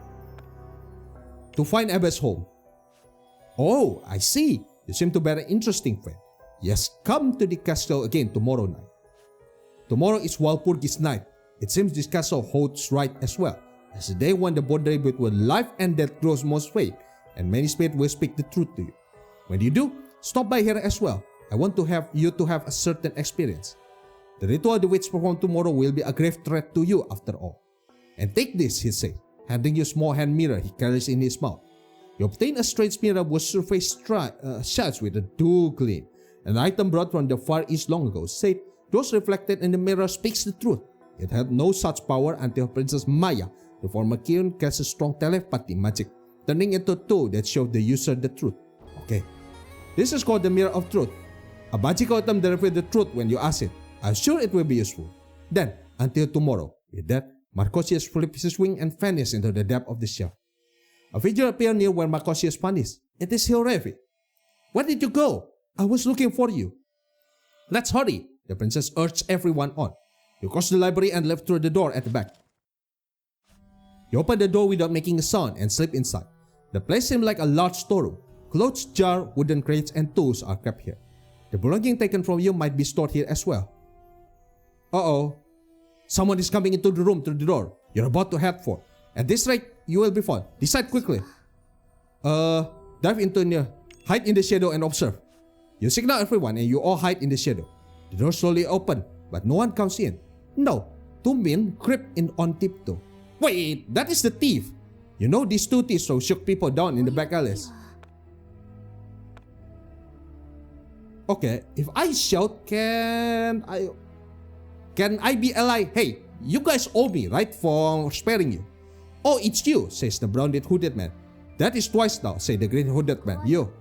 To find Abba's home. Oh, I see. You seem to be an interesting friend. Yes, come to the castle again tomorrow night. Tomorrow is Walpurgis night. It seems this castle holds right as well. As the day when the boundary between life and death grows most vague, and many spirits will speak the truth to you. When you do, stop by here as well. I want to have you to have a certain experience. The ritual the witch performed tomorrow will be a grave threat to you after all. And take this, he said, handing you a small hand mirror he carries in his mouth. You obtain a strange mirror whose surface shines with a dull gleam. An item brought from the Far East long ago said, those reflected in the mirror speaks the truth. It had no such power until Princess Maya, the former king, cast a strong telepathy magic, turning into a tool that showed the user the truth. Okay. This is called the Mirror of Truth. A magical item that reveals the truth when you ask it. I'm sure it will be useful. Then, until tomorrow. With that, Marcosius flips his wing and vanishes into the depth of the shelf. A figure appeared near where Marcosius vanished. It is Hilrefi. Where did you go? I was looking for you. Let's hurry, the princess urged everyone on. You cross the library and left through the door at the back. You open the door without making a sound and slip inside. The place seemed like a large storeroom. Clothes, jar, wooden crates, and tools are kept here. The belongings taken from you might be stored here as well. Uh-oh. Someone is coming into the room through the door you're about to head for. At this rate, you will be found. Decide quickly. Dive into near. Hide in the shadow and observe. You signal everyone and you all hide in the shadow. The door slowly opens, but no one comes in. No, two men creep in on tiptoe. Wait, that is the thief. You know these two thieves who shook people down in the back alleys. Okay, if I shout, can I be alive? Hey, you guys owe me, right, for sparing you. Oh, it's you, says the brown hooded man. That is twice now, says the green hooded man. You.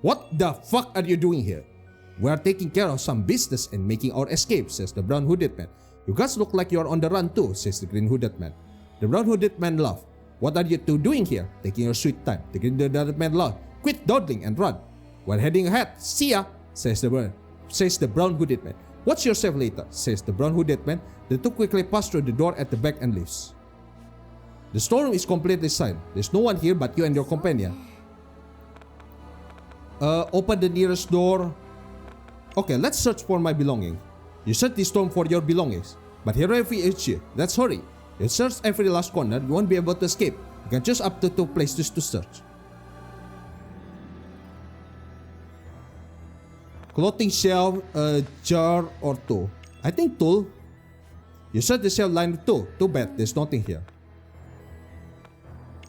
What the fuck are you doing here? We are taking care of some business and making our escape, says the brown hooded man. You guys look like you are on the run too, says the green hooded man. The brown hooded man laughed. What are you two doing here? Taking your sweet time. The green hooded man laughed. Quit dawdling and run. We're heading ahead. See ya, says the brown hooded man. Watch yourself later, says the brown hooded man. The two quickly pass through the door at the back and leaves. The storeroom is completely silent. There's no one here but you and your companion. Open the nearest door. Okay, let's search for my belongings. You search the storm for your belongings. But here is you. Let's hurry. You search every last corner. You won't be able to escape. You can choose up to 2 places to search. Clothing shelf, a jar or tool. I think tool. You search the shelf lined with tool. Too bad there's nothing here.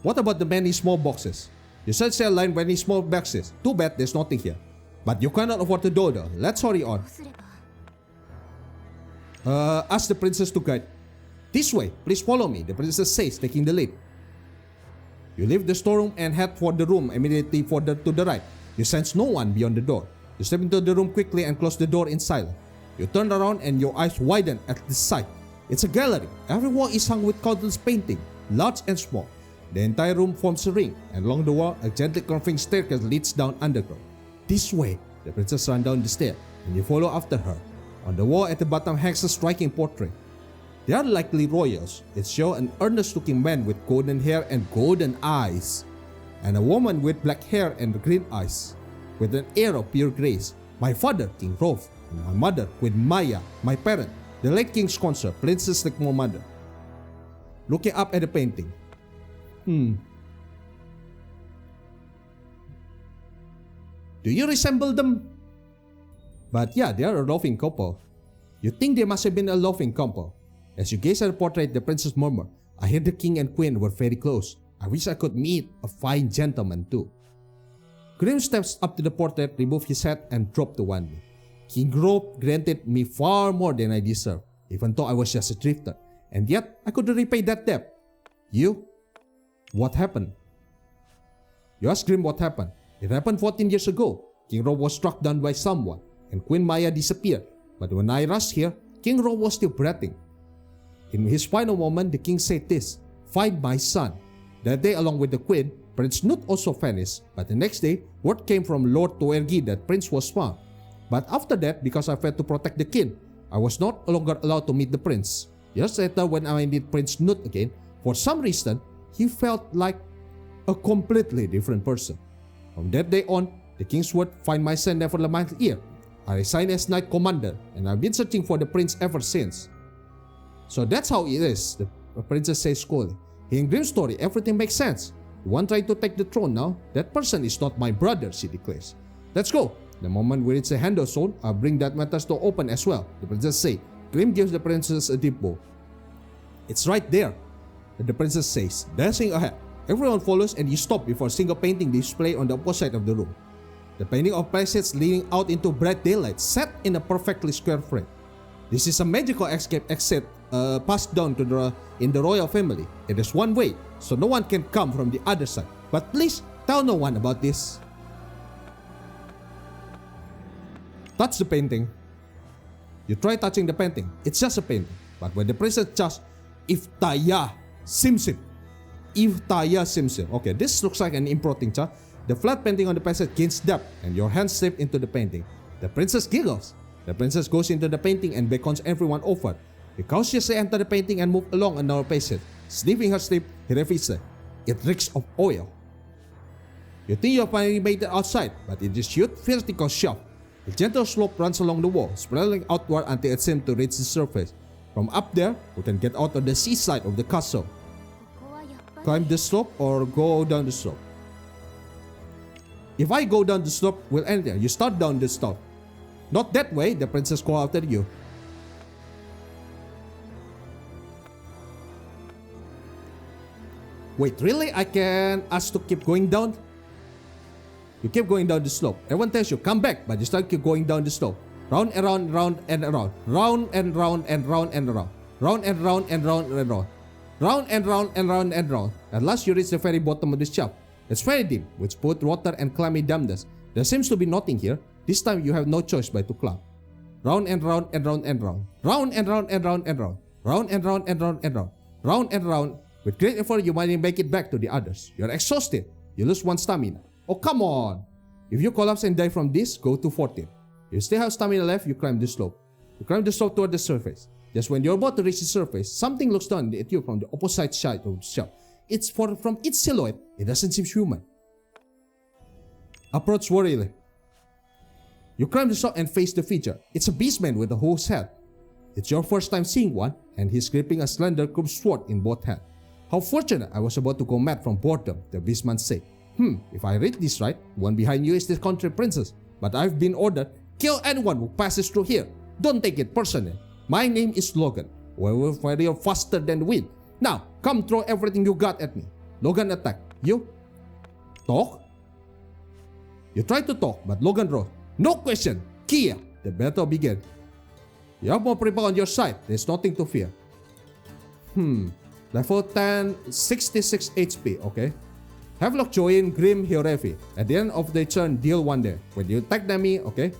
What about the many small boxes? You search shelf lined with many small boxes. Too bad there's nothing here. But you cannot afford to do that. Let's hurry on. Ask the princess to guide. This way, please follow me, the princess says, taking the lead. You leave the storeroom and head for the room immediately to the right. You sense no one beyond the door. You step into the room quickly and close the door in silence. You turn around and your eyes widen at the sight. It's a gallery. Every wall is hung with countless paintings, large and small. The entire room forms a ring, and along the wall, a gently curving staircase leads down underground. This way, the princess runs down the stair, and you follow after her. On the wall at the bottom hangs a striking portrait. They are likely royals. It shows an earnest-looking man with golden hair and golden eyes, and a woman with black hair and green eyes, with an air of pure grace. My father, King Rolf, and my mother, Queen Maya, my parent, the late King's consort, Princess Leegmor mother. Looking up at the painting. Do you resemble them? But yeah, they are a loving couple. You think they must have been a loving couple. As you gaze at the portrait, the princess murmured, I hear the king and queen were very close. I wish I could meet a fine gentleman too. Grim steps up to the portrait, removed his hat, and dropped to one knee. King Rolf granted me far more than I deserved, even though I was just a drifter, and yet I couldn't repay that debt. You? What happened? You ask Grim what happened. It happened 14 years ago. King Rolf was struck down by someone, and Queen Maya disappeared. But when I rushed here, King Rolf was still breathing. In his final moment, the king said this, find my son. That day, along with the queen, Prince Knut also vanished. But the next day, word came from Lord Toergi that Prince was found. But after that, because I failed to protect the king, I was no longer allowed to meet the prince. Years later, when I met Prince Knut again, for some reason, he felt like a completely different person. From that day on, the king's word, find my son, never left my ear. I resigned as knight commander, and I've been searching for the prince ever since. So that's how it is, the princess says coolly. In Grim's story, everything makes sense. The one trying to take the throne now, that person is not my brother, she declares. Let's go. The moment we reach the handle zone, I'll bring that matters to open as well, the princess says. Grim gives the princess a deep bow. It's right there, the princess says, dashing ahead. Everyone follows and you stop before a single painting displayed on the opposite of the room. The painting of passage leading out into bright daylight, set in a perfectly square frame. This is a magical escape exit passed down to in the royal family. It is one way, so no one can come from the other side. But please tell no one about this. Touch the painting. You try touching the painting. It's just a painting. But when the princess just Iftaya Simsim. Iftaya Simsim. Okay, this looks like an improv thing, cha. The flat painting on the passage gains depth and your hand slip into the painting. The princess giggles. The princess goes into the painting and beckons everyone over. He cautiously enters the painting and moves along a narrow passage. Sniffing her sleeve, he reveals it reeks of oil. You think you have finally made it outside, but it is huge vertical shaft. A gentle slope runs along the wall, spiraling outward until it seems to reach the surface. From up there, you can get out on the seaside of the castle. Climb the slope or go down the slope. If I go down the slope, we'll end there. You start down the slope. Not that way, the princess calls after you. Wait, really? I can ask to keep going down? You keep going down the slope. Everyone tells you, come back, but you start keep going down the slope. Round and round, round and around. Round and round and round and around. Round and round and round and round. Round and round and round and round. At last you reach the very bottom of the shaft. It's very deep, with both water and clammy dampness. There seems to be nothing here. This time you have no choice but to climb. Round and round and round and round. Round and round and round and round. Round and round and round and round. Round and round. With great effort, you might make it back to the others. You're exhausted. You lose one stamina. Oh, come on! If you collapse and die from this, go to 14. If you still have stamina left, you climb the slope. You climb the slope toward the surface. Just when you're about to reach the surface, something looks down at you from the opposite side of the shaft. From its silhouette, it doesn't seem human. Approach warily. You climb the shaft and face the feature. It's a beastman with a horse head. It's your first time seeing one, and he's gripping a slender curved sword in both hands. How fortunate I was about to go mad from boredom, the beastman said. If I read this right, one behind you is the country princess, but I've been ordered, kill anyone who passes through here. Don't take it personally. My name is Logan. We will fire faster than the wind. Now, come throw everything you got at me. Logan attacked. You? Talk? You tried to talk, but Logan wrote, no question. Kia. The battle began. You have more people on your side. There's nothing to fear. Level 10, 66 HP. Okay. Havelock join Grim Hiorefi. At the end of the turn, deal 1 damage. When you attack the enemy, okay.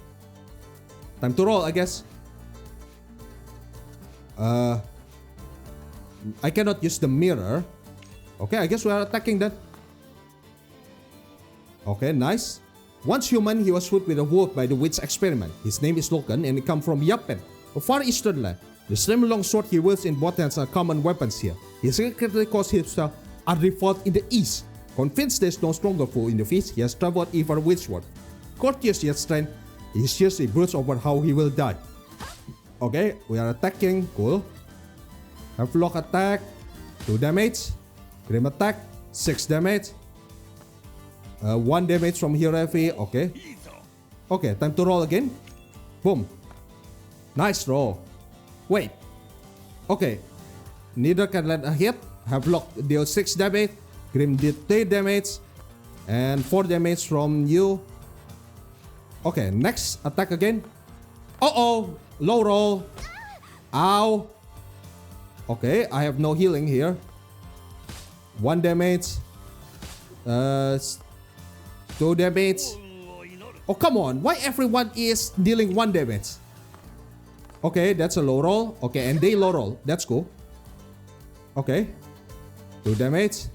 Time to roll, I guess. I cannot use the mirror. Okay, I guess we are attacking that. Okay, nice. Once human, he was fooled with a wolf by the witch experiment. His name is Logan and he comes from Yapen, a far eastern land. The slim long sword he wields in both hands are common weapons here. He secretly calls himself a revolt in the east. Convinced there's no stronger foe in the east, he has traveled ever westward. Courteous yet strange, he seriously broods over how he will die. Okay, we are attacking. Cool. Havelock attack. 2 damage. Grim attack. 6 damage. 1 damage from Hiorefi. Okay. Okay, time to roll again. Boom. Nice roll. Wait. Okay. Neither can land a hit. Havelock deals 6 damage. Grim did 3 damage. And 4 damage from you. Okay, next attack again. Uh-oh. Low roll. Ow. Okay, I have no healing here. 1 damage. 2 damage. Oh, come on. Why everyone is dealing 1 damage? Okay, that's a low roll. Okay, and they low roll. That's cool. Okay. 2 damage.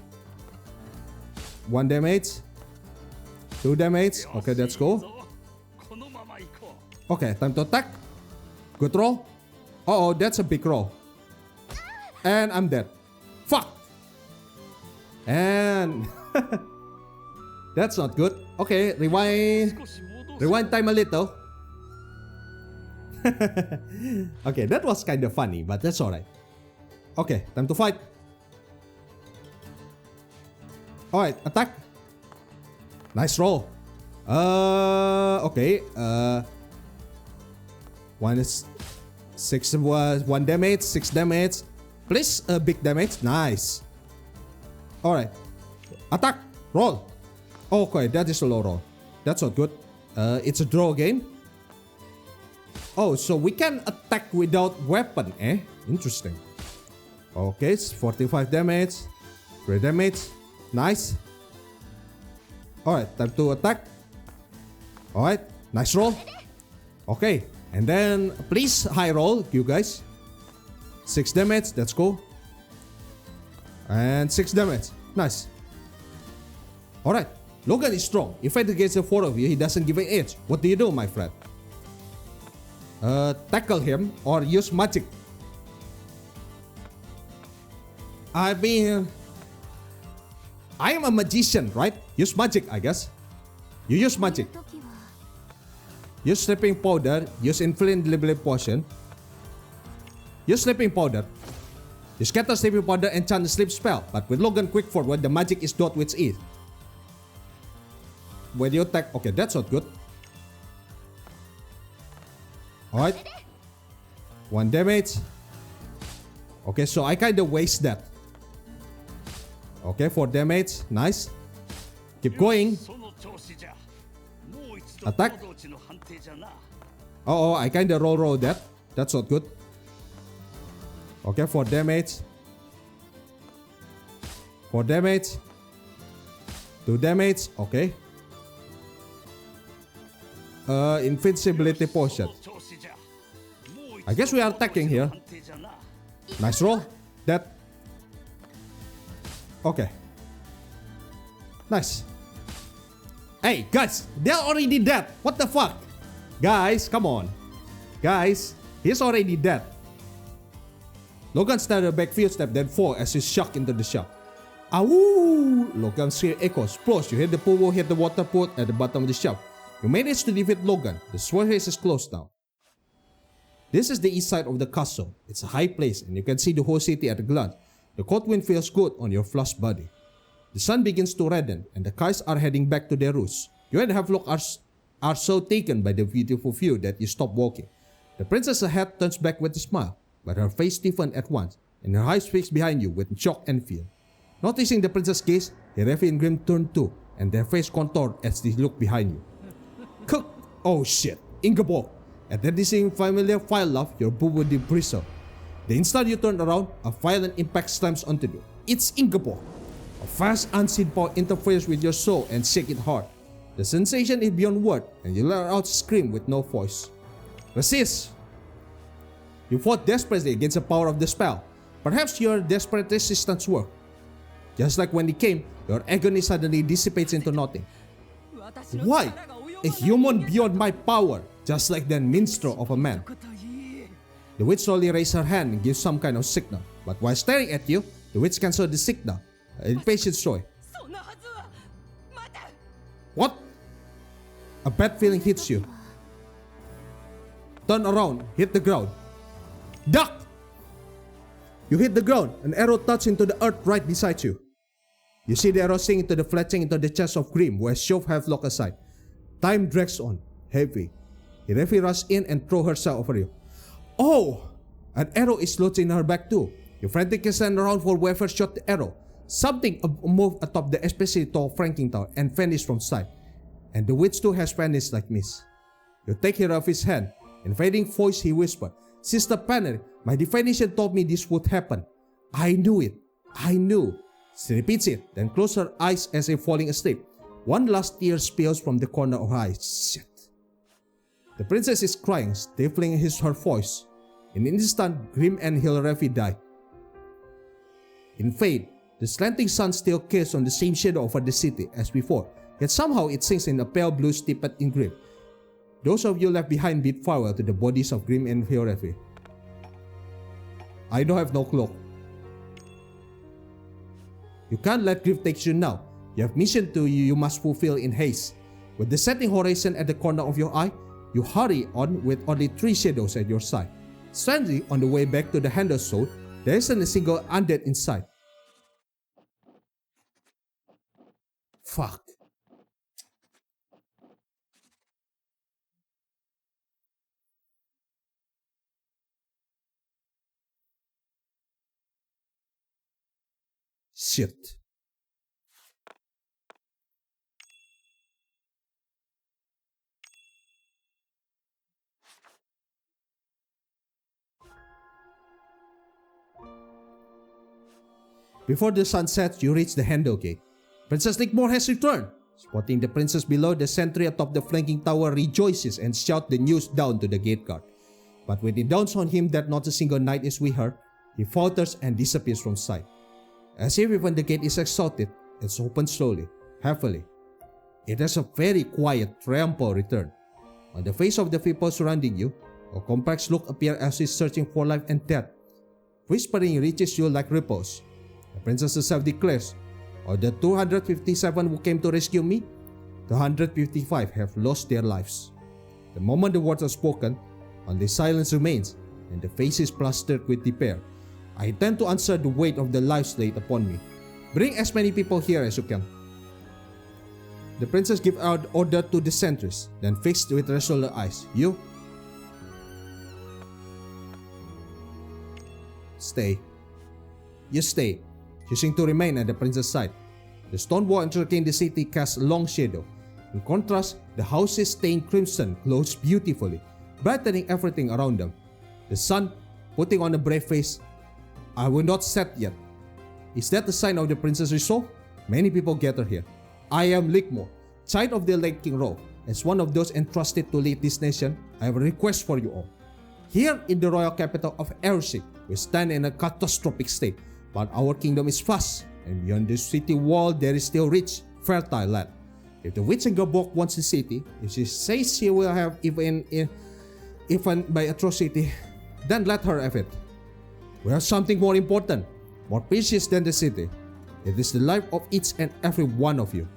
1 damage. 2 damage. Okay, that's cool. Okay, time to attack. Good roll. Uh-oh, that's a big roll. And I'm dead. Fuck. And that's not good. Okay, rewind. Rewind time a little. Okay, that was kind of funny, but that's alright. Okay, time to fight. Alright, attack. Nice roll. Okay. 1 is 6 was 1 damage, 6 damage. Please, big damage. Nice. Alright. Attack. Roll. Okay, that is a low roll. That's not good. It's a draw again. Oh, so we can attack without weapon, eh? Interesting. Okay, it's 45 damage. 3 damage. Nice. Alright, time to attack. Alright, nice roll. Okay, and then please high roll, you guys. 6 damage, that's cool. And 6 damage. Nice. Alright, Logan is strong. If fight against the 4 of you, he doesn't give an edge. What do you do, my friend? Tackle him or use magic. I mean, I am a magician, right? Use magic, I guess. You use magic. Use sleeping powder. Use inflammable potion. Use sleeping powder. You scatter sleeping powder and chant a sleep spell. But with Logan quick forward, the magic is dot with ease. When you attack, okay, that's not good. Alright. 1 damage. Okay, so I kinda waste that. Okay, 4 damage. Nice. Keep going. Attack. Oh, I kinda roll that. That's not good. Okay, 4 damage. 4 damage. 2 damage. Okay. Invincibility potion. I guess we are attacking here. Nice roll. That. Okay. Nice. Hey, guys, they're already dead. What the fuck? Guys, come on. Guys, he's already dead. Logan started a back field step, then fall as he shocked into the shop. Awoo! Logan's scream echoes. Plus, you hear the pool hit the water port at the bottom of the shop. You managed to defeat Logan. The swordface is closed now. This is the east side of the castle. It's a high place and you can see the whole city at a glance. The cold wind feels good on your flushed body. The sun begins to redden and the kites are heading back to their roosts. You and Havelock are so taken by the beautiful view that you stop walking. The princess's head turns back with a smile, but her face stiffens at once and her eyes fix behind you with shock and fear. Noticing the princess's gaze, Hiorefi and Grim turn too and their face contort as they look behind you. Cook! Oh shit! Ingeborg! At that seeing familiar fire laugh, your boo would bristle. The instant you turn around, a violent impact slams onto you. It's inkable. A fast, unseen power interferes with your soul and shakes it hard. The sensation is beyond word, and you let out a scream with no voice. Resist! You fought desperately against the power of the spell. Perhaps your desperate resistance worked. Just like when it came, your agony suddenly dissipates into nothing. Why? A human beyond my power, just like the minstrel of a man. The witch slowly raises her hand and gives some kind of signal. But while staring at you, the witch cancels the signal. An impatient joy. What? A bad feeling hits you. Turn around, hit the ground. Duck! You hit the ground, an arrow touches into the earth right beside you. You see the arrow sink into the fletching into the chest of Grim, where shove have locked aside. Time drags on, heavy. Refi rushes in and throws herself over you. Oh! An arrow is lodged in her back too. You frantically stand around for whoever shot the arrow. Something moved atop the especially tall flanking tower and vanished from sight. And the witch too has vanished like mist. You take her off his hand. In fading voice he whispered, Sister Panner, my divination told me this would happen. I knew it. I knew. She repeats it, then closes her eyes as if falling asleep. One last tear spills from the corner of her eyes. Shit. The princess is crying, stifling her voice. In an instant, Grim and Hilrefi die. In fade, the slanting sun still casts on the same shadow over the city as before, yet somehow it sinks in a pale blue steeped in Grim. Those of you left behind bid farewell to the bodies of Grim and Hilrefi. I don't have no cloak. You can't let grief take you now. You have mission to you must fulfill in haste. With the setting horizon at the corner of your eye, you hurry on with only 3 shadows at your side. Strangely, on the way back to the Handle Soul, there isn't a single undead in sight. Fuck. Shit. Before the sun sets, you reach the Handle Gate. Princess Leegmor has returned. Spotting the princess below, the sentry atop the flanking tower rejoices and shouts the news down to the gate guard. But when it dawns on him that not a single knight is with her, he falters and disappears from sight. As if even the gate is exhausted, it's opened slowly, heavily. It has a very quiet, triumphal return. On the face of the people surrounding you, a complex look appears as if searching for life and death. Whispering reaches you like ripples. The princess herself declares, of the 257 who came to rescue me, 255 have lost their lives. The moment the words are spoken, only silence remains, and the face is plastered with despair. I intend to answer the weight of the lives laid upon me. Bring as many people here as you can. The princess gives out order to the sentries, then fixed with resolute eyes. You? Stay. You stay, choosing to remain at the princess' side. The stone wall encircling the city casts a long shadow. In contrast, the houses stained crimson glows beautifully, brightening everything around them. The sun, putting on a brave face, I will not set yet. Is that the sign of the princess' resolve? Many people gather here. I am Leegmor, child of the late King Rolf. As one of those entrusted to lead this nation, I have a request for you all. Here in the royal capital of Ershik, we stand in a catastrophic state, but our kingdom is vast, and beyond the city wall there is still rich, fertile land. If the witch in Gabok wants the city, if she says she will have even by atrocity, then let her have it. We have something more important, more precious than the city. It is the life of each and every one of you.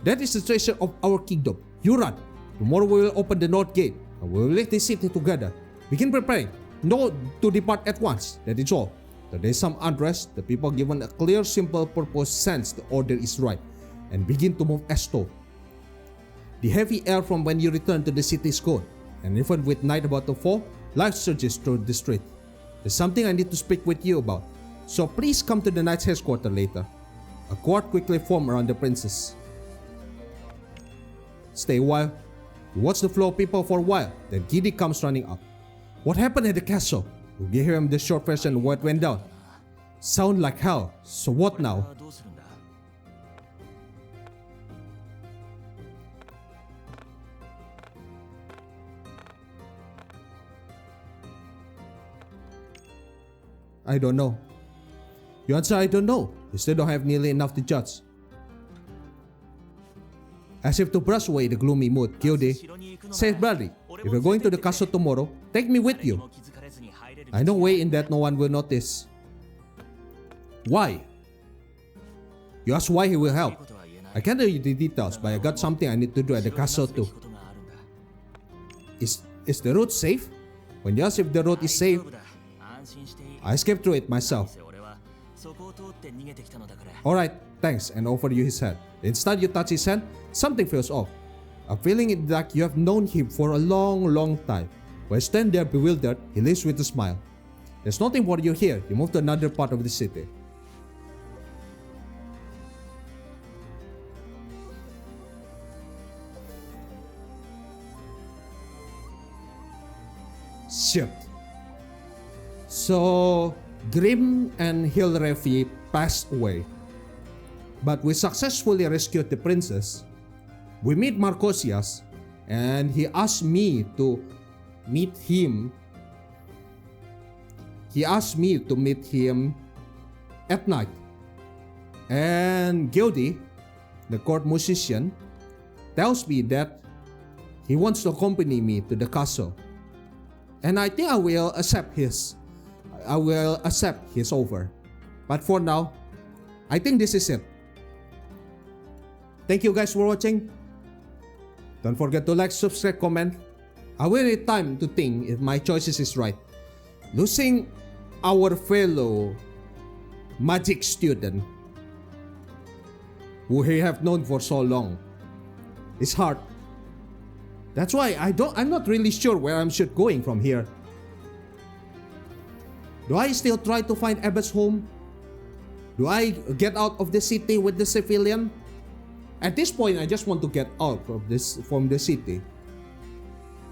That is the treasure of our kingdom. You run. Tomorrow we will open the north gate, and we will leave the city together. Begin preparing. No to depart at once. That is all. There is some unrest. The people given a clear, simple purpose sense the order is right, and begin to move as told. The heavy air from when you return to the city is gone, and even with night about to fall, life surges through the street. There's something I need to speak with you about, so please come to the knight's headquarters later. A court quickly formed around the princess. Stay a while. You watch the flow of people for a while, then Giddy comes running up. What happened at the castle? We'll give him the short version of what went down. Sound like hell. So what now? I don't know. You answer, I don't know. You still don't have nearly enough to judge. As if to brush away the gloomy mood, Gildy said Bradley, if you're going to the castle tomorrow, take me with you. I know way in that no one will notice. Why? You ask why he will help. I can't tell you the details, but I got something I need to do at the castle too. Is the road safe? When you ask if the road is safe, I skipped through it myself. Alright, thanks, and offered you his hand. Instead you touch his hand, something feels off. A feeling like you have known him for a long time. While you stand there bewildered, he leaves with a smile. There's nothing for you here. You move to another part of the city. Shit. So, Grim and Hilrefi passed away. But we successfully rescued the princess. We meet Marcosias, and he asked me to meet him. He asked me to meet him at night. And Gildy, the court musician, tells me that he wants to accompany me to the castle. And I think I will accept his offer. But for now, I think this is it. Thank you guys for watching. Don't forget to like, subscribe, comment. I will need time to think if my choices is right. Losing our fellow magic student who we have known for so long is hard. That's why I'm not really sure where I should going from here. Do I still try to find Abbott's home? Do I get out of the city with the civilian? At this point, I just want to get out from the city.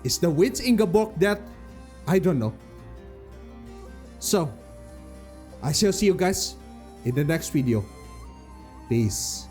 Is the witch Ingeborg dead? I don't know. So, I shall see you guys in the next video. Peace.